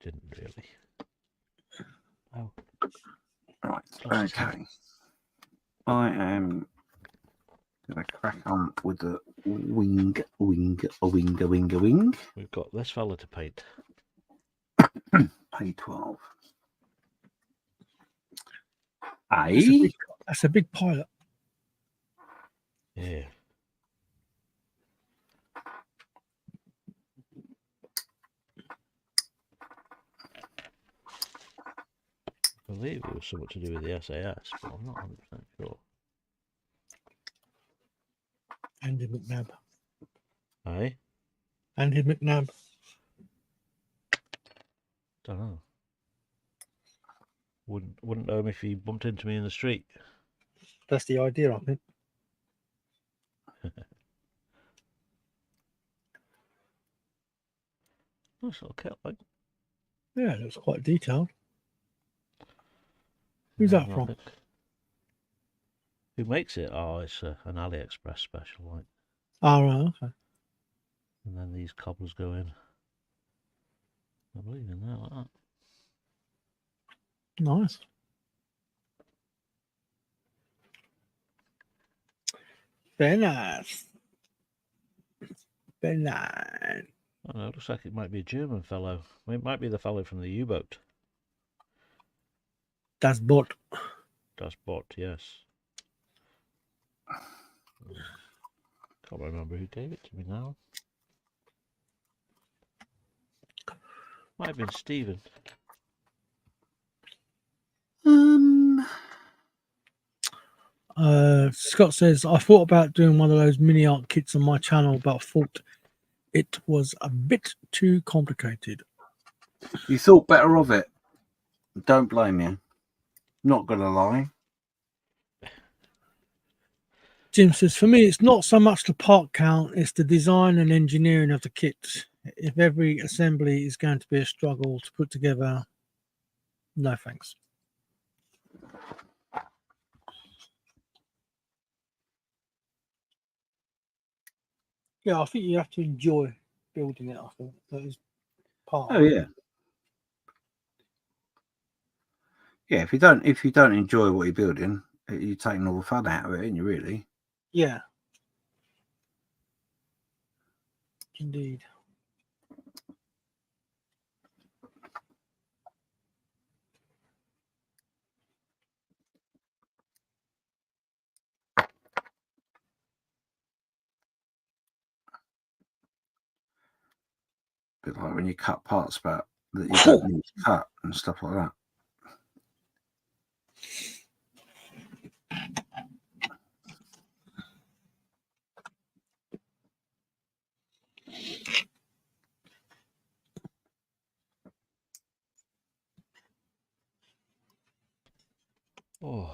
Didn't really. Oh. Right. Okay. I am going to crack on with the wing. We've got this fella to paint. P12. That's a big pilot. Yeah. I believe it was something to do with the SAS, but I'm not 100% sure. Andy McNabb. Aye? Andy McNabb. Don't know. Wouldn't know him if he bumped into me in the street. That's the idea, I think. Nice little kit, like. Yeah, it looks quite detailed. Who's that from? Who makes it? Oh, it's an AliExpress special, like. Oh, right, okay. And then these cobblers go in. I believe in that, like that. Nice. Very nice. Very nice. Oh, no, it looks like it might be a German fellow. It might be the fellow from the U-boat. Das Boot. Das Boot, yes. Can't remember who gave it to me now. Might have been Stephen. Scott says, I thought about doing one of those Miniart kits on my channel, but I thought it was a bit too complicated. You thought better of it. Don't blame you. Not gonna lie. Jim says, for me, it's not so much the part count, it's the design and engineering of the kit. If every assembly is going to be a struggle to put together, no thanks. Yeah, I think you have to enjoy building it. I think that is part Oh of it. yeah. Yeah, if you don't enjoy what you're building, you're taking all the fun out of it, ain't you, really? Yeah. Indeed. A bit like when you cut parts back that you don't need to cut and stuff like that. Oh.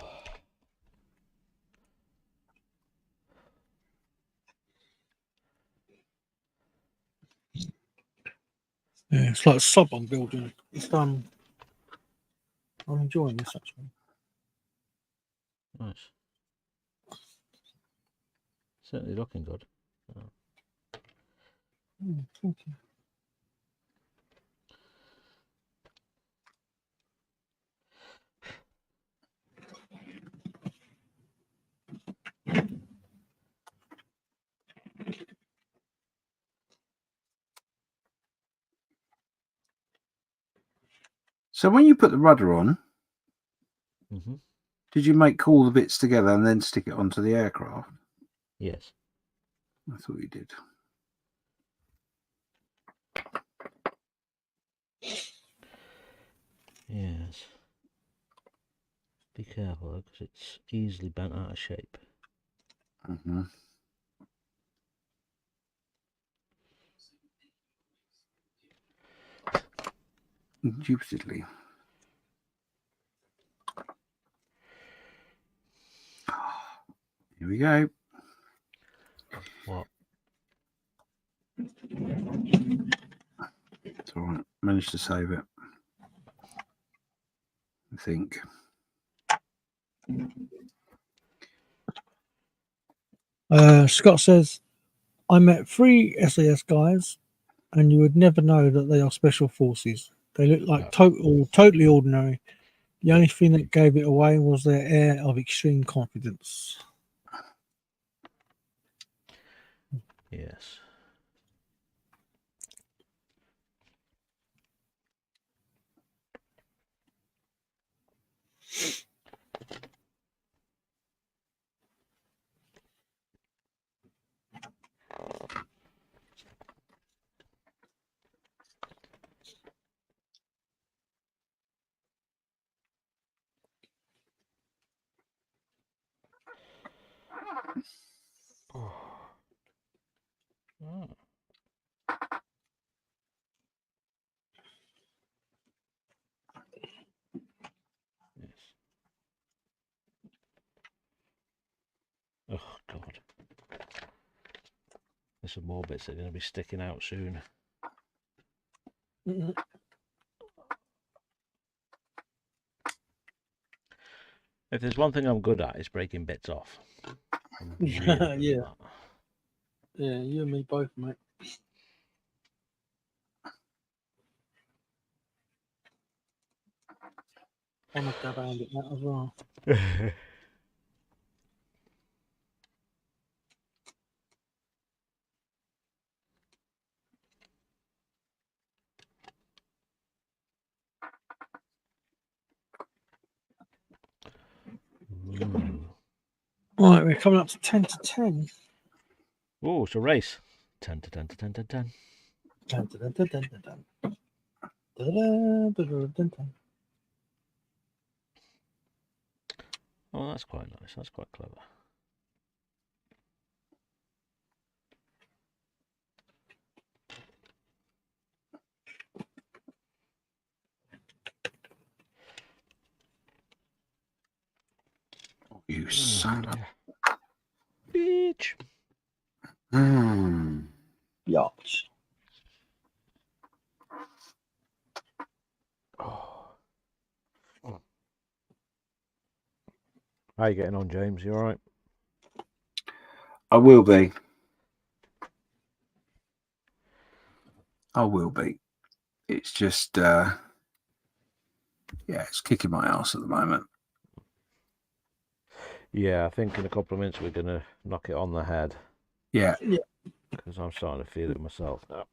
Yeah, it's like sub I'm building. It's I'm enjoying this actually. Nice. Certainly looking good. Oh. Thank you. So when you put the rudder on, Mm-hmm. did you make all the bits together and then stick it onto the aircraft? Yes. I thought you did. Yes. Be careful though, because it's easily bent out of shape. Mm-hmm. Indubitably. Here we go. What? It's all right. Managed to save it. I think. Scott says, I met 3 SAS guys and you would never know that they are special forces. They look like totally ordinary. The only thing that gave it away was their air of extreme confidence. Yes. Oh. Oh. Yes. Oh God. There's some more bits that are going to be sticking out soon. If there's one thing I'm good at, it's breaking bits off. I'm really good at Yeah. that. Yeah, you and me both, mate. I'm a dab hand at that as well. Right, we're coming up to 10 to 10. Oh, it's a race. 10 to 10 to 10 to 10. Dun, dun, dun, dun, dun, dun. Dun, dun, dun, dun, dun. Oh, that's quite nice. That's quite clever. You son of Bitch. Yacht. Oh. How you getting on, James? You all right? I will be. I will be. It's just, yeah, it's kicking my ass at the moment. Yeah, I think in a couple of minutes we're going to knock it on the head. Yeah. Because I'm starting to feel it myself now.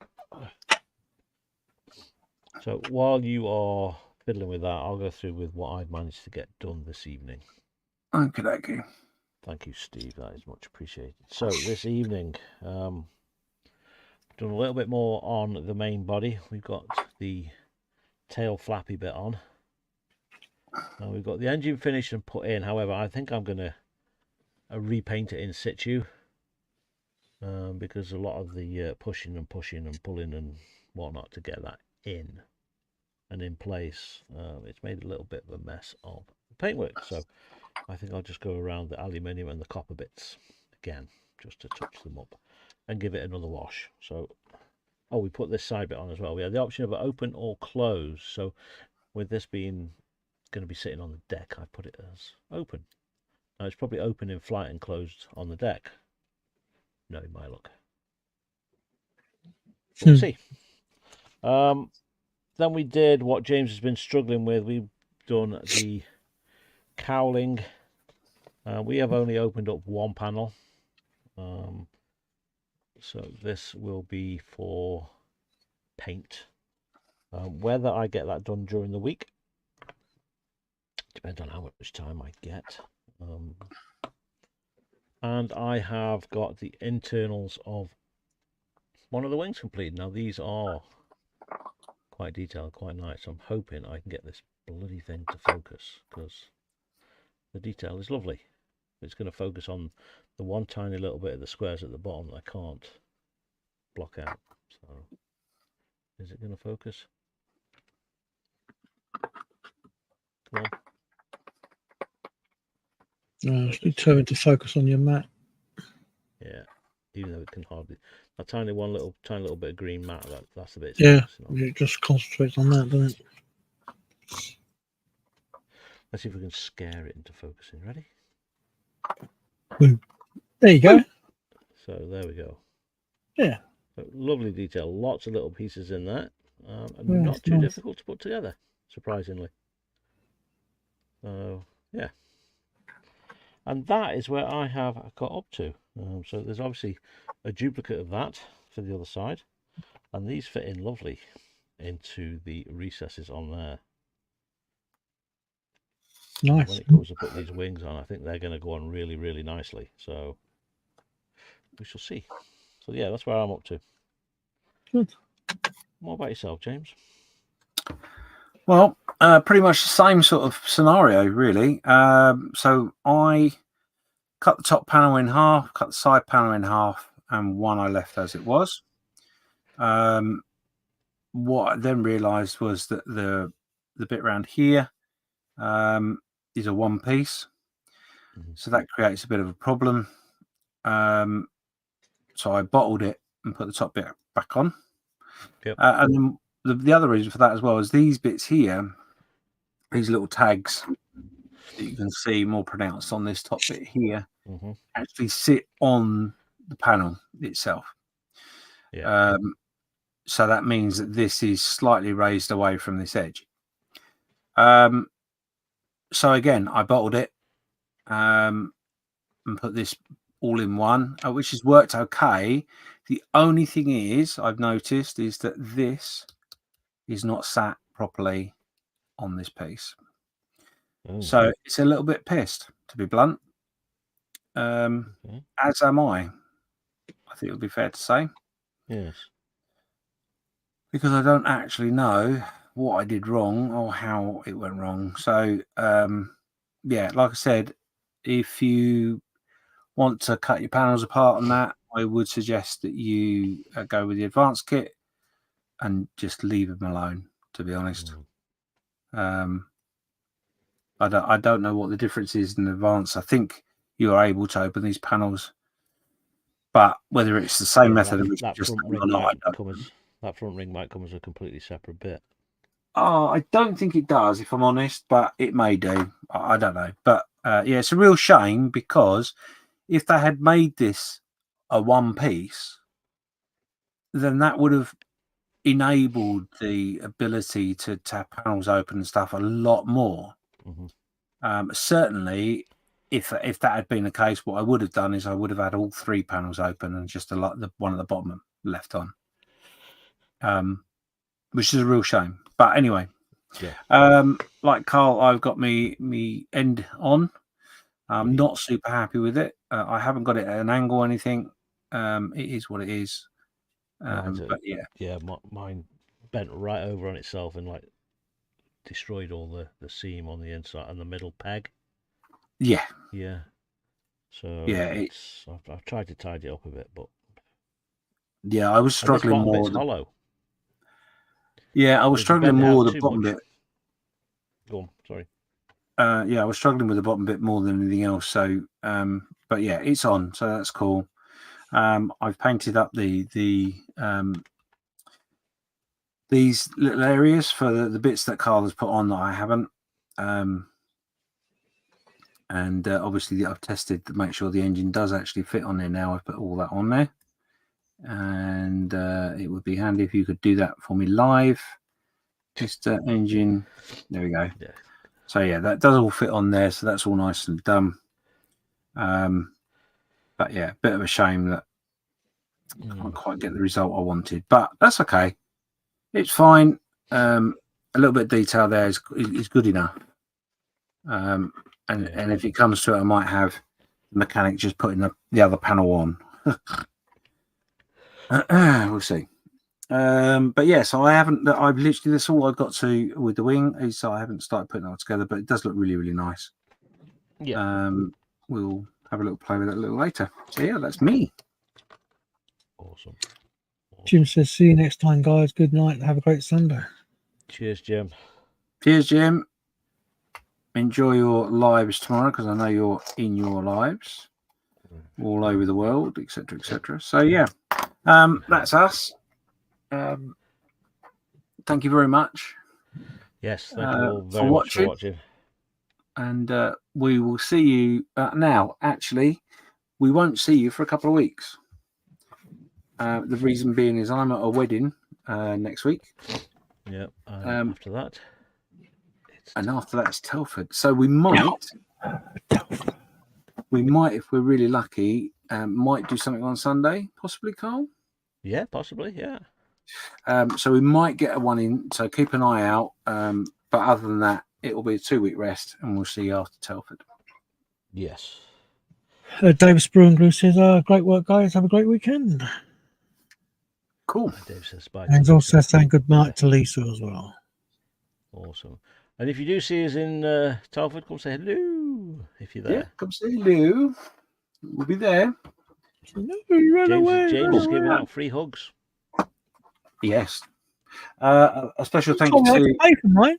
So while you are fiddling with that, I'll go through with what I've managed to get done this evening. Okay, okay. Thank you, Steve. That is much appreciated. So this evening, done a little bit more on the main body. We've got the tail flappy bit on. We've got the engine finished and put in. However, I think I'm going to repaint it in situ because a lot of the pushing and pulling and whatnot to get that in and in place, it's made a little bit of a mess of the paintwork. So I think I'll just go around the aluminium and the copper bits again, just to touch them up and give it another wash. So, oh, we put this side bit on as well. We had the option of open or close. So with this being going to be sitting on the deck, I put it as open. Now it's probably open in flight and closed on the deck. No, in my look. We'll see. Then we did what James has been struggling with. We've done the cowling. We have only opened up one panel. So this will be for paint. Whether I get that done during the week depends on how much time I get. And I have got the internals of one of the wings completed. Now these are quite detailed, quite nice. I'm hoping I can get this bloody thing to focus because the detail is lovely. It's going to focus on the one tiny little bit of the squares at the bottom that I can't block out. So is it going to focus? Come on. It's determined to focus on your mat. Yeah, even though it can hardly. A tiny little bit of green mat. That's the bit. Yeah, it just concentrates on that, doesn't it? Let's see if we can scare it into focusing. Ready? Boom. There you go. So there we go. Yeah. So, lovely detail. Lots of little pieces in there. And Yeah, not too nice. difficult to put together, surprisingly. So yeah. And that is where I have got up to. So there's obviously a duplicate of that for the other side. And these fit in lovely into the recesses on there. Nice. When it comes to put these wings on, I think they're going to go on really, really nicely. So we shall see. So yeah, that's where I'm up to. Good. What about yourself, James? Well, pretty much the same sort of scenario, really. So I cut the top panel in half, cut the side panel in half, and one I left as it was. What I then realised was that the bit around here is a one piece, so that creates a bit of a problem. So I bottled it and put the top bit back on. Yep. And then the other reason for that as well is these bits here, these little tags that you can see more pronounced on this top bit here Mm-hmm. actually sit on the panel itself. Yeah. So that means that this is slightly raised away from this edge. So again, I bottled it and put this all in one, which has worked okay. The only thing is, I've noticed, is that this is not sat properly on this piece. Oh. So it's a little bit pissed, to be blunt. Okay. As am I think it would be fair to say. Yes. Because I don't actually know what I did wrong or how it went wrong. So, yeah, like I said, if you want to cut your panels apart on that, I would suggest that you go with the advanced kit and just leave them alone, to be honest. I don't know what the difference is in advance. I think you are able to open these panels, but whether it's the same method that front ring might come as a completely separate bit. I don't think it does, if I'm honest, but it may do. I don't know. But yeah, it's a real shame, because if they had made this a one piece, then that would have enabled the ability to have panels open and stuff a lot more. Mm-hmm. Certainly, if that had been the case, what I would have done is I would have had all three panels open and just the one at the bottom left on, which is a real shame. But anyway, yeah. Like Carl, I've got me end on. I'm not super happy with it. I haven't got it at an angle or anything. It is what it is. But yeah, mine bent right over on itself and like destroyed all the seam on the inside and the middle peg. Yeah. So yeah, I've tried to tidy it up a bit, but yeah, I was struggling more. Bit's hollow. Yeah, I was struggling more with the bottom bit. Go on, sorry. Yeah, I was struggling with the bottom bit more than anything else. So, but yeah, it's on, so that's cool. I've painted up these little areas for the bits that Carl has put on that I haven't. And obviously I've tested to make sure the engine does actually fit on there now. I've put all that on there. And it would be handy if you could do that for me live. Just engine. There we go. Yeah. So yeah, that does all fit on there. So that's all nice and done. But yeah, bit of a shame that I can't quite get the result I wanted. But that's okay. It's fine. A little bit of detail there is good enough. And if it comes to it, I might have the mechanic just putting the other panel on. We'll see. But yeah, so I've literally, that's all I've got to with the wing, is so I haven't started putting it all together, but it does look really, really nice. Yeah. We'll have a little play with it a little later. So yeah, that's me. Awesome. Jim says, see you next time, guys. Good night. Have a great Sunday. Cheers, Jim. Cheers, Jim. Enjoy your lives tomorrow, because I know you're in your lives all over the world, etc., etc. So yeah, that's us. Thank you very much. Yes, thank you all very much for watching. And we will see you now. Actually, we won't see you for a couple of weeks. The reason being is I'm at a wedding next week. Yeah. After that, it's Telford. So we might, if we're really lucky, might do something on Sunday, possibly, Carl. Yeah, possibly. Yeah. So we might get a one in. So keep an eye out. But other than that, it will be a 2-week rest, and we'll see you after Telford. Yes. David Spruangrew says, great work, guys. Have a great weekend. Cool. Dave says bye. And he's also saying good night to Lisa as well. Awesome. And if you do see us in Telford, come say hello if you're there. Yeah, come say hello. We'll be there. James is giving out free hugs. Yes. A special thank you to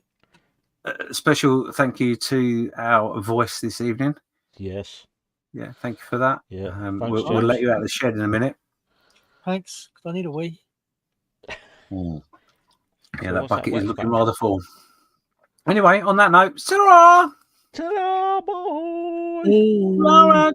special thank you to our voice this evening. Yes. Yeah, thank you for that. Yeah. We'll let you out of the shed in a minute. Thanks, because I need a wee. Yeah, that bucket is looking rather full. Anyway, on that note, ta-ra! Ta-da, boy! Oh. Laura,